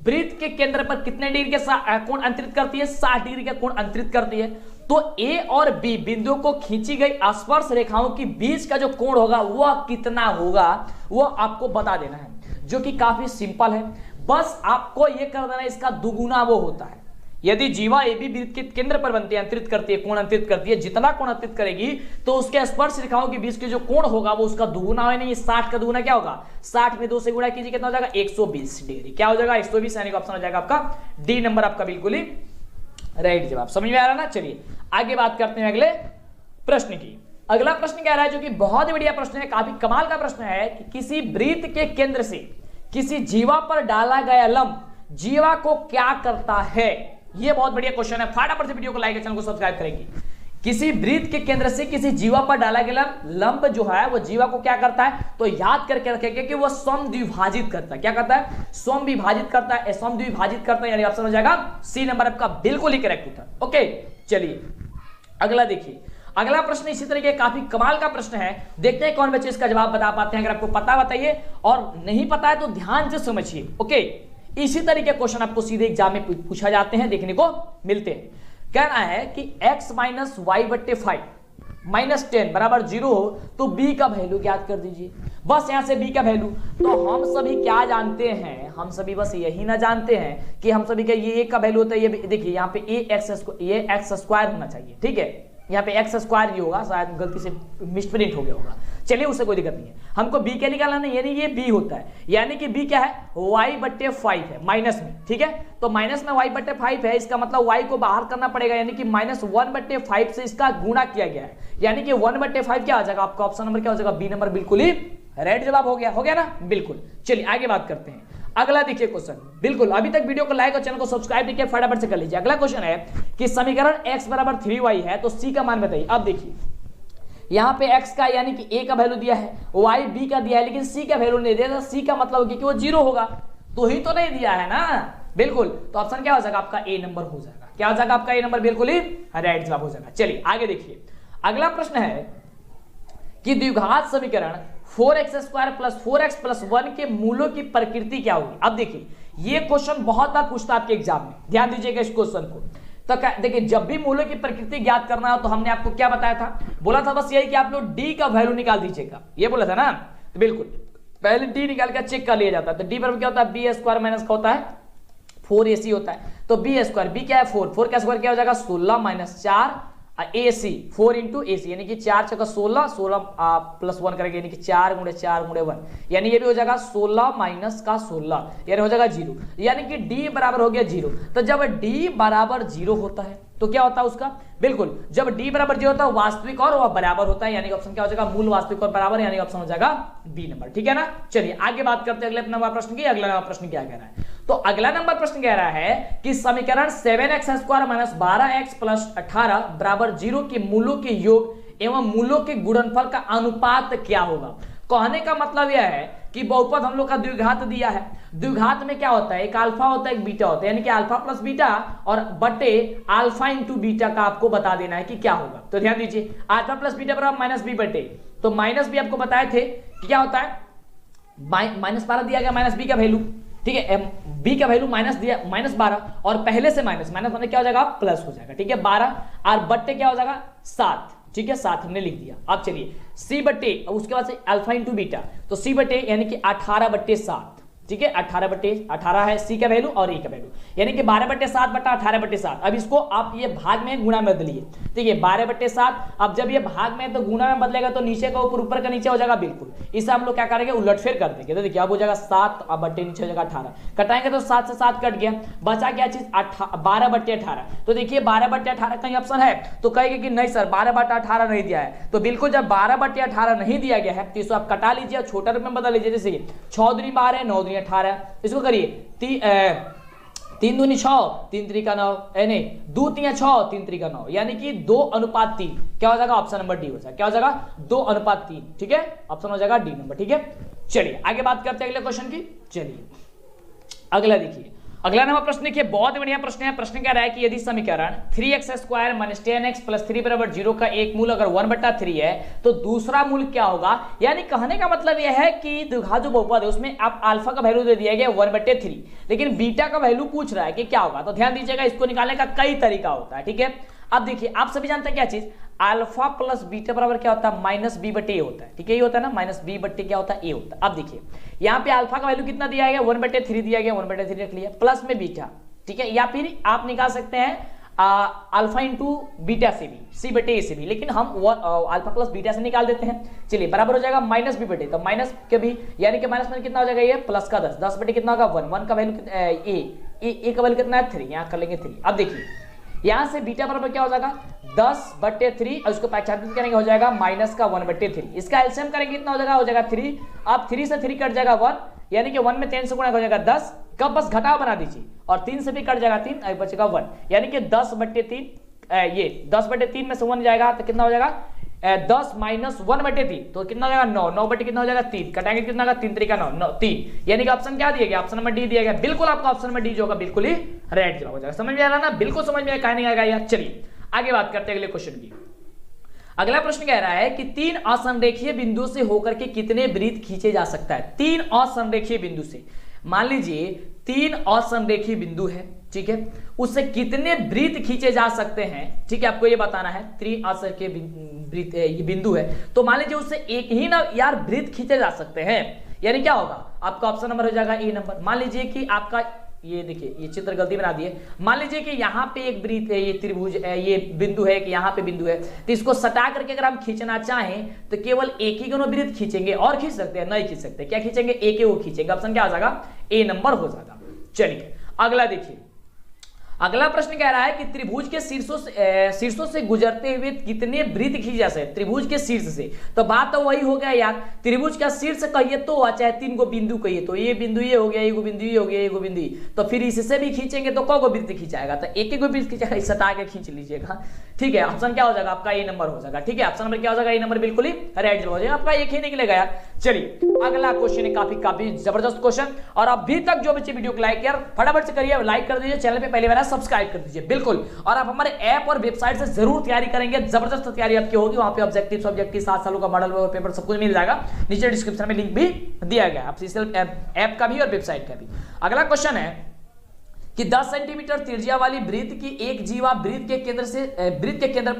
वृत्त के केंद्र पर कितने डिग्री के कोण अंतरित करती है, 60 डिग्री का कोण अंतरित करती है, तो A और B बिंदुओं को खींची गई स्पर्श रेखाओं के बीच का जो कोण होगा वह कितना होगा, वह आपको बता देना है, जो कि काफी सिंपल है। बस आपको यह कर देना, इसका दुगुना वो होता है। यदि जीवा AB वृत्त के केंद्र पर बनती है, अंतरित करती है, कोण अंतरित करती है, जितना कोण अंतरित करेगी तो उसके स्पर्श रेखाओं के बीच के जो कोण होगा वो उसका दुगुना है। नहीं, 60 का दुगुना क्या होगा, 60 में 2 से गुणा कीजिए, कितना हो जाएगा 120 डिग्री। क्या हो जाएगा 120, यानी कि ऑप्शन हो जाएगा आपका डी नंबर, आपका बिल्कुल ही राइट जवाब। समझ में आ रहा ना। चलिए आगे बात करते हैं अगले प्रश्न की। अगला प्रश्न कह रहा है, जो कि बहुत ही बढ़िया प्रश्न है, काफी कमाल का प्रश्न है, कि किसी वृत्त के केंद्र से किसी जीवा पर डाला गया लंब जीवा को क्या करता है। ये बहुत बढ़िया क्वेश्चन है, फटाफट से वीडियो को लाइक, चैनल को सब्सक्राइब करेंगे। किसी वृत्त के केंद्र से किसी जीवा पर डाला गया लंब जो है वो जीवा को क्या करता है, तो याद करके रखेंगे कि वो समद्विभाजित करता है। क्या करता है, समविभाजित करता है, समद्विभाजित करता है, यानी ऑप्शन हो जाएगा सी नंबर आपका बिल्कुल ही करेक्ट उत्तर। ओके, चलिए अगला देखिए। अगला प्रश्न इसी तरीके काफी कमाल का प्रश्न है, देखते हैं कौन बच्चे इसका जवाब बता पाते हैं। अगर आपको पता बताइए और नहीं पता है तो ध्यान से समझिए। ओके, इसी तरीके क्वेश्चन आपको सीधे एग्जाम में पूछा जाते हैं, देखने को मिलते हैं। कहना है कि x माइनस वाई बट्टे 5 माइनस 10 बराबर 0 हो तो b का वैल्यू ज्ञात कर दीजिए। बस यहां से b का वैल्यू, तो हम सभी क्या जानते हैं, हम सभी बस यही ना जानते हैं कि हम सभी का ये a का वैल्यू होता है, ये देखिए यहाँ पे ये x स्क्वायर होना चाहिए। ठीक है, यहाँ पे x स्क्वायर ही होगा, शायद गलती से मिसप्रिंट हो गया होगा। चलिए उससे कोई दिक्कत नहीं है, हमको b क्या निकालना नहीं, यानी ये b होता है, यानी कि b क्या है y बट्टे 5 है माइनस में। ठीक है, तो माइनस में y बट्टे 5 है, इसका मतलब y को बाहर करना पड़ेगा, यानी कि माइनस 1 बट्टे 5 से इसका गुणा किया गया है, यानी कि 1 बट्टे 5 क्या आ जाएगा आपका ऑप्शन नंबर क्या हो जाएगा, बी नंबर बिल्कुल ही राइट जवाब हो गया ना, बिल्कुल। चलिए आगे बात करते हैं। अगला देखिए क्वेश्चन, बिल्कुल अभी तक वीडियो को लाइक और चैनल को सब्सक्राइब देखिए, फटाफट से कर लीजिए। अगला क्वेश्चन है कि समीकरण x बराबर 3y है तो c का मान बताइए। अब देखिए यहाँ पे x का यानी कि a का वैल्यू दिया है, y b का दिया है, लेकिन c का वैल्यू नहीं दिया, c का मतलब कि वो 0 होगा, तो ही तो नहीं दिया है ना, बिल्कुल। तो ऑप्शन क्या हो जाएगा आपका ए नंबर हो जाएगा। क्या हो जाएगा आपका ए नंबर, बिल्कुल ही राइट जवाब हो जाएगा। चलिए आगे देखिए। अगला प्रश्न है कि द्विघात समीकरण 4x² + 4x + 1 के मूलों की प्रकृति क्या होगी। अब देखिए ये क्वेश्चन बहुत बार पूछता है आपके एग्जाम में, ध्यान दीजिएगा इस क्वेश्चन को। तो देखिए जब भी मूलों की प्रकृति ज्ञात करना हो तो हमने आपको क्या बताया था, बोला था बस यही कि आप लोग d का वैल्यू निकाल दीजिएगा, ये बोला था ना। तो बिल्कुल पहले d निकाल कर चेक कर लिया जाता है। तो d बराबर क्या होता है, b² माइनस का होता है 4ac होता है, तो b² b क्या है 4 का स्क्वायर क्या हो जाएगा 16 माइनस 4 AC 4 इंटू AC, यानी कि 4 × 16 प्लस 1 करेंगे, यानी कि 4 × 4 × 1, यानी ये भी हो जाएगा 16 माइनस का 16, यानी हो जाएगा 0, यानी कि D बराबर हो गया 0। तो जब D बराबर 0 होता है तो क्या होता है उसका, बिल्कुल जब D बराबर 0 होता है वास्तविक और वह बराबर होता है, यानी ऑप्शन क्या हो जाएगा मूल वास्तविक और बराबर, यानी ऑप्शन हो जाएगा बी नंबर। ठीक है ना। चलिए आगे बात करते हैं अगले नंबर प्रश्न की। अगला नंबर प्रश्न क्या कह रहा है, तो अगला नंबर प्रश्न कह रहा है कि समीकरण 7x² - 12x + 18 बराबर 0 के मूलों के योग एवं मूलों के गुणनफल का अनुपात क्या होगा। कहने का मतलब यह है कि बहुपद हम लोग का द्विघात दिया है, द्विघात में क्या होता है, एक अल्फा होता है एक बीटा होता है, यानी कि अल्फा प्लस बीटा और बटे अल्फा इंटू बीटा का आपको बता देना है कि क्या होगा। तो ध्यान दीजिए, अल्फा प्लस बीटा बराबर माइनस बी बटे, तो माइनस बी आपको बताए थे कि क्या होता है, -12 दिया गया माइनस बी का वैल्यू, ठीक है, बी का वैल्यू माइनस दिया -12 और पहले से माइनस होने क्या हो जाएगा, प्लस हो जाएगा, ठीक है, 12 और बट्टे क्या हो जाएगा 7, ठीक है, 7 हमने लिख दिया। अब चलिए सी बट्टे, उसके बाद से अल्फा इंटू बीटा, तो सी बट्टे यानी कि 18/7, ठीक है, 18/18 है सी का वैल्यू और ए का वैल्यू, यानी कि 12/7 बटा 18/7। अब इसको आप ये भाग में गुणा में बदलिए, ठीक है, 12/7, अब जब ये भाग में तो गुणा में बदलेगा तो नीचे का ऊपर का नीचे हो जाएगा, बिल्कुल इसे हम लोग क्या करेंगे, उलटफेर कर देंगे। तो देखिए अब हो जाएगा 7 अब बट्टे नीचे हो जाएगा 18, कटाएंगे तो 7 से 7 कट गया, बचा क्या चीज 12/18। तो देखिए 12/18 कहीं ऑप्शन है तो कहेंगे कि नहीं सर 12/18 नहीं दिया है, तो बिल्कुल जब 12/18 नहीं दिया गया है तो इसको आप कटा लीजिए, छोटा रूप में बदल लीजिए, जैसे 6 दूनी 12 9 दूनी 18, इसको करिए 3 दूनी 6 3 त्रिका 9, नहीं 2 3 6 3 त्रिका 9, यानी कि 2:3 क्या हो जाएगा, ऑप्शन नंबर डी हो जाएगा, क्या हो जाएगा 2:3, ठीक है, ऑप्शन हो जाएगा डी नंबर, ठीक है। चलिए आगे बात करते हैं अगले क्वेश्चन की। चलिए अगला देखिए, अगला नंबर प्रश्न देखिए, बहुत बढ़िया प्रश्न है। प्रश्न कह रहा है कि यदि समीकरण 3x² - 10x + 3 = 0 का एक मूल अगर 1/3 है तो दूसरा मूल क्या होगा। यानी कहने का मतलब यह है कि द्विघात जो बहुपद है उसमें आप अल्फा का वैल्यू दे दिया गया 1/3, लेकिन बीटा का वैल्यू पूछ रहा है कि क्या होगा। तो ध्यान दीजिएगा, इसको निकालने का कई तरीका होता है, ठीक है। अब देखिए आप सभी जानते हैं क्या चीज, अल्फा प्लस बीटा बराबर क्या होता है, -b/a होता है, ठीक है, ये होता है ना, -b/ क्या होता है, a होता है। अब देखिए यहाँ पे अल्फा का वैल्यू कितना दिया गया, 1/3 दिया गया, 1/3 रख लिया, प्लस में बीटा, ठीक है, या फिर आप निकाल सकते हैं अल्फा इंटू बीटा से भी, c/a से भी, लेकिन हम अल्फा प्लस बीटा से निकाल देते हैं। चलिए बराबर हो जाएगा -b/a, तो माइनस के भी यानी कि माइनस में कितना हो जाएगा, ये प्लस का 10, 10 बटे कितना होगा 1, 1 का वैल्यू ए का वैल्यू कितना है 3, यहाँ कर लेंगे 3। अब देखिए यहां से बीटा बराबर क्या हो जाएगा 10/3 और उसको पहचान करेंगे हो जाएगा -1/3, इसका एलसीएम करेंगे कितना हो जाएगा 3। अब 3 से 3 कट जाएगा 1, यानी कि 1 में 10 से गुणा हो जाएगा 10, कब बस घटाव बना दीजिए, और 3 से भी कट जाएगा 3 और बचेगा 1, यानी कि 10/3, ये 10/3 में से 1 जाएगा तो कितना हो जाएगा 10 - 1/3, तो कितना हो जाएगा 9, 9 बटे कितना हो जाएगा 3, कटाएंगे कितना होगा 3 त्रिका 9, 3, यानी कि ऑप्शन क्या दिया गया, ऑप्शन नंबर डी दिया गया। बिल्कुल आपका ऑप्शन नंबर डी जो होगा बिल्कुल ही राइट जवाब हो जाएगा। समझ में आ रहा ना, बिल्कुल समझ में कहीं नहीं आएगा यार। चलिए आगे बात करते हैं अगले क्वेश्चन की। अगला प्रश्न कह रहा है कि 3 असंरेखीय बिंदु से होकर के कितने वृत्त खींचे जा सकता है। 3 असंरेखीय बिंदु से, मान लीजिए 3 असंरेखीय बिंदु है, ठीक है, उससे कितने वृत्त खींचे जा सकते हैं, ठीक है, आपको ये बताना है। 3 असंरेखीय वृत्त ये बिंदु है, तो मान लीजिए उससे एक ही ना यार वृत्त खींचे जा सकते हैं, यानी क्या होगा आपका ऑप्शन नंबर हो जाएगा ए नंबर। मान लीजिए कि आपका ये देखिए ये चित्र गलती बना दिए, मान लीजिए कि यहाँ पे एक वृत्त है, ये त्रिभुज है, ये बिंदु है कि यहाँ पे बिंदु है, तो इसको सटा करके अगर हम खींचना चाहें तो केवल एक ही दोनों वृत्त खींचेंगे, और खींच सकते हैं नहीं खींच सकते, क्या खींचेंगे एक ही वो खींचेंगे, ऑप्शन क्या हो जाएगा ए नंबर हो जाएगा। चलिए अगला देखिए, अगला प्रश्न कह रहा है कि त्रिभुज के शीर्षों से गुजरते हुए कितने वृत्त खींचे जा सकते हैं। त्रिभुज के शीर्ष से, तो बात तो वही हो गया यार, त्रिभुज का शीर्ष कहिए तो चाहे 3 गो बिंदु कहिए, तो ये बिंदु ये हो गया, ये बिंदु ये हो गया, ये बिंदु, तो फिर इससे भी खींचेंगे तो कौ गो वृत्त खींचाएगा, तो एक गो वृत्त खींचेगा, सटा के खींच लीजिएगा, ठीक है। ऑप्शन क्या हो जाएगा आपका ए नंबर हो जाएगा, ठीक है, ऑप्शन नंबर क्या हो जाएगा ए नंबर, बिल्कुल ही राइट हो जाएगा, आपका एक ही निकलेगा यार। चलिए अगला क्वेश्चन है काफी जबरदस्त क्वेश्चन, और अभी तक जो बच्चे वीडियो को लाइक यार फटाफट से करिए, लाइक कर दीजिए, चैनल पे पहले बार सब्सक्राइब कर दीजिए बिल्कुल, और आप हमारे ऐप और वेबसाइट से जरूर तैयारी करेंगे, जबरदस्त तैयारी आपकी होगी। वहां पे ऑब्जेक्टिव सब्जेक्टिव 7 सालों का मॉडल पेपर सब कुछ मिल जाएगा, नीचे डिस्क्रिप्शन में लिंक भी दिया गया है ऑफिशियल ऐप का भी और वेबसाइट का भी। अगला क्वेश्चन है कि 10 सेंटीमीटर त्रिज्या वाली वृत्त की एक जीवा वृत्त के केंद्र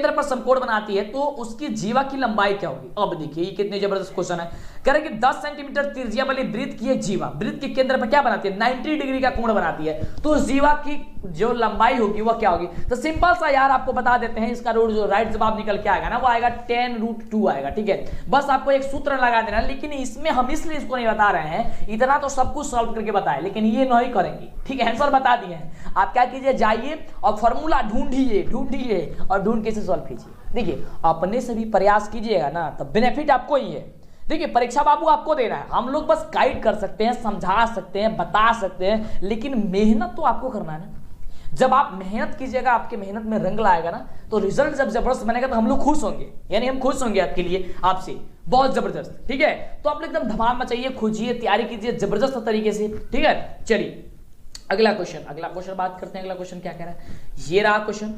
पर समकोण बनाती है, तो उसकी जीवा की लंबाई क्या होगी। अब देखिए ये कितने जबरदस्त क्वेश्चन है, कह रहे कि 10 सेंटीमीटर त्रिज्या वाली वृत्त की एक जीवा वृत्त के केंद्र पर क्या बनाती है, 90 डिग्री का कोण बनाती है, तो जीवा की जो लंबाई होगी वह क्या होगी। तो सिंपल सा यार आपको बता देते हैं, इसका रूट जो राइट जवाब निकल के आएगा ना वो आएगा 10√2 आएगा, ठीक है। बस आपको एक सूत्र लगा देना, लेकिन इसमें हम इसलिए इसको नहीं बता रहे हैं, इतना तो सब कुछ सॉल्व करके बताए, लेकिन ये नहीं करेंगे, ठीक है, आंसर बता दिए हैं। आप क्या कीजिए, जाइए और फॉर्मूला ढूंढिए और ढूंढ के सॉल्व कीजिए। देखिए अपने से भी प्रयास कीजिएगा ना तो बेनिफिट आपको ही है। देखिए परीक्षा बाबू आपको देना है, हम लोग बस गाइड कर सकते हैं, समझा सकते हैं, बता सकते हैं, लेकिन मेहनत तो आपको करना है ना। जब आप मेहनत कीजिएगा, आपके मेहनत में रंग लाएगा ना, तो रिजल्ट जब जबरदस्त बनेगा तो हम लोग खुश होंगे, यानी हम खुश होंगे आपके लिए, आपसे बहुत जबरदस्त। ठीक है, तो आप लोग एकदम धमाल मचाइए, खोजिए, तैयारी कीजिए जबरदस्त तरीके से। ठीक है, चलिए अगला क्वेश्चन बात करते हैं। अगला क्वेश्चन क्या कह रहा है, ये रहा क्वेश्चन।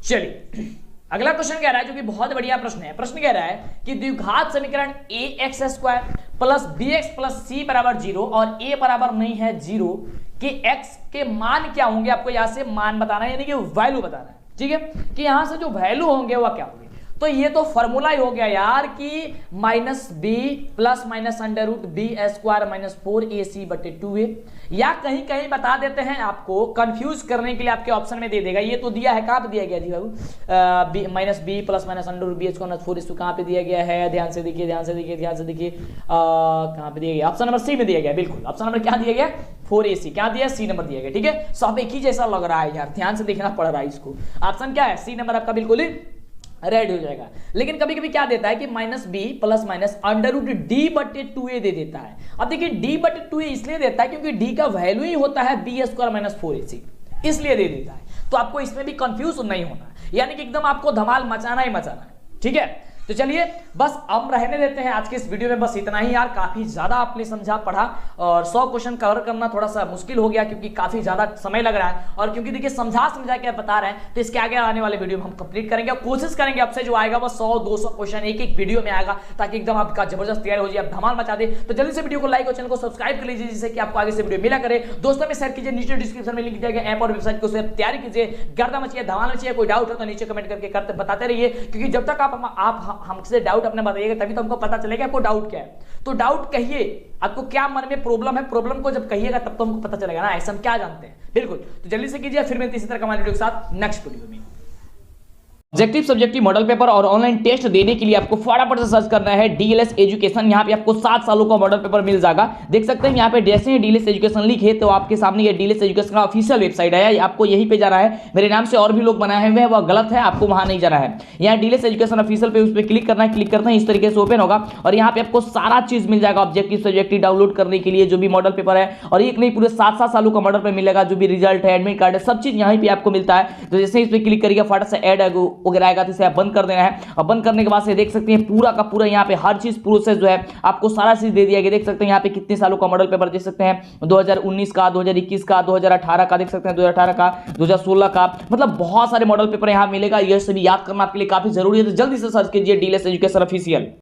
चलिए अगला क्वेश्चन कह रहा है, जो कि बहुत बढ़िया प्रश्न है। प्रश्न कह रहा है कि द्विघात समीकरण ax² plus bx plus c बराबर 0 और a बराबर नहीं है 0 के x के मान क्या होंगे। आपको यहां से मान बताना है, यानी कि वैल्यू बताना है। ठीक है, कि यहां से जो वैल्यू होंगे वह क्या होंगे। तो ये तो फॉर्मूला ही हो गया यार कि minus B plus minus under root B square minus 4ac बटे 2a, या कहीं कहीं बता देते हैं आपको कंफ्यूज करने के लिए, आपके ऑप्शन में दे देगा। ये तो दिया है, कहां पे दिया गया जी बाबू, minus B plus minus under root B square minus 4ac कहां पे दिया गया है, ध्यान से देखिए, ध्यान से देखिए, ध्यान से देखिए, कहां पे दिया गया, ऑप्शन नंबर सी में दिया गया। बिल्कुल ऑप्शन नंबर क्या दिया गया, 4ac, क्या दिया, सी नंबर दिया गया। ठीक है, सब एक ही जैसा लग रहा है यार, ध्यान से देखना पड़ रहा है इसको। ऑप्शन क्या है, सी नंबर आपका बिल्कुल ही रेड हो जाएगा। लेकिन कभी कभी क्या देता है कि minus B plus minus under root D बटे 2a दे देता है। अब देखिए डी बटे 2a इसलिए देता है क्योंकि डी का वैल्यू ही होता है बी स्क्वायर माइनस 4ac, इसलिए दे देता है। तो आपको इसमें भी कंफ्यूज नहीं होना, यानी कि एकदम आपको धमाल मचाना ही मचाना है। ठीक है, तो चलिए बस हम रहने देते हैं आज के इस वीडियो में, बस इतना ही यार। काफी ज्यादा आपने समझा पढ़ा, और 100 क्वेश्चन कवर करना थोड़ा सा मुश्किल हो गया क्योंकि काफी ज्यादा समय लग रहा है, और क्योंकि देखिए समझा के बता रहे हैं, तो इसके आगे आने वाले वीडियो में हम कंप्लीट करेंगे और कोशिश करेंगे आपसे जो आएगा वो 100-200 क्वेश्चन एक वीडियो में आएगा, ताकि एकदम आपका जबरदस्त तैयार हो जाए, आप धमाल मचा दे। तो जल्दी से वीडियो को लाइक और चैनल को सब्सक्राइब कर लीजिए, जिससे कि आपको आगे से वीडियो मिला करे। दोस्तों में शेयर कीजिए, नीचे डिस्क्रिप्शन में लिंक दिया गया ऐप और वेबसाइट को, तैयारी कीजिए, गर्दा मचिए, धमाल मचिए। कोई डाउट है तो नीचे कमेंट करके करते बताते रहिए, क्योंकि जब तक आप हमसे डाउट अपने बताइएगा तभी तो हमको पता चलेगा आपको डाउट क्या है। तो डाउट कहिए, आपको क्या मन में प्रॉब्लम है, प्रॉब्लम को जब कहिएगा तब तो हमको पता चलेगा ना, ऐसा हम क्या जानते हैं। बिल्कुल, तो जल्दी से कीजिए, फिर मिलते इसी तरह का वीडियो के साथ नेक्स्ट वीडियो में। ऑब्जेक्टिव सब्जेक्टिव मॉडल पेपर और ऑनलाइन टेस्ट देने के लिए आपको फटाफट से सर्च करना है डीएलएस एजुकेशन। यहाँ पे आपको 7 सालों का मॉडल पेपर मिल जाएगा। देख सकते हैं यहाँ पे जैसे ही डीएलएस एजुकेशन लिखे तो आपके सामने ये डीएलएस एजुकेशन का ऑफिशियल वेबसाइट है, आपको यहीं पे जाना है। मेरे नाम से और भी लोग बनाए हुए हैं, वह गलत है, आपको वहां नहीं जाना है। यहाँ डीएलएस एजुकेशन ऑफिशियल पे उस पर क्लिक करना है, क्लिक करना है, इस तरीके से ओपन होगा और यहाँ पे आपको सारा चीज मिल जाएगा ऑब्जेक्टिव सब्जेक्टिव डाउनलोड करने के लिए, जो भी मॉडल पेपर है। और एक नहीं, पूरे 7 सालों का मॉडल पेपर मिलेगा, जो भी रिजल्ट है, एडमिट कार्ड है, सब चीज यहाँ पे आपको मिलता है। तो जैसे इस पर क्लिक करिएगा फटाफट से ऐड वगैरह आएगा, तो बंद कर देना है। और बंद करने के बाद से देख सकते हैं पूरा का पूरा यहाँ पे हर चीज प्रोसेस जो है आपको सारा चीज दे दिया गया। देख सकते हैं यहाँ पे कितने सालों का मॉडल पेपर देख सकते हैं, 2019 का, 2021 का, 2018 का, देख सकते हैं 2018 का, 2016 का, मतलब बहुत सारे मॉडल पेपर यहाँ मिलेगा। ये सभी याद करना आपके लिए काफी जरूरी है। तो जल्दी से सर्च कीजिए डीएलएस एजुकेशन ऑफिशियल।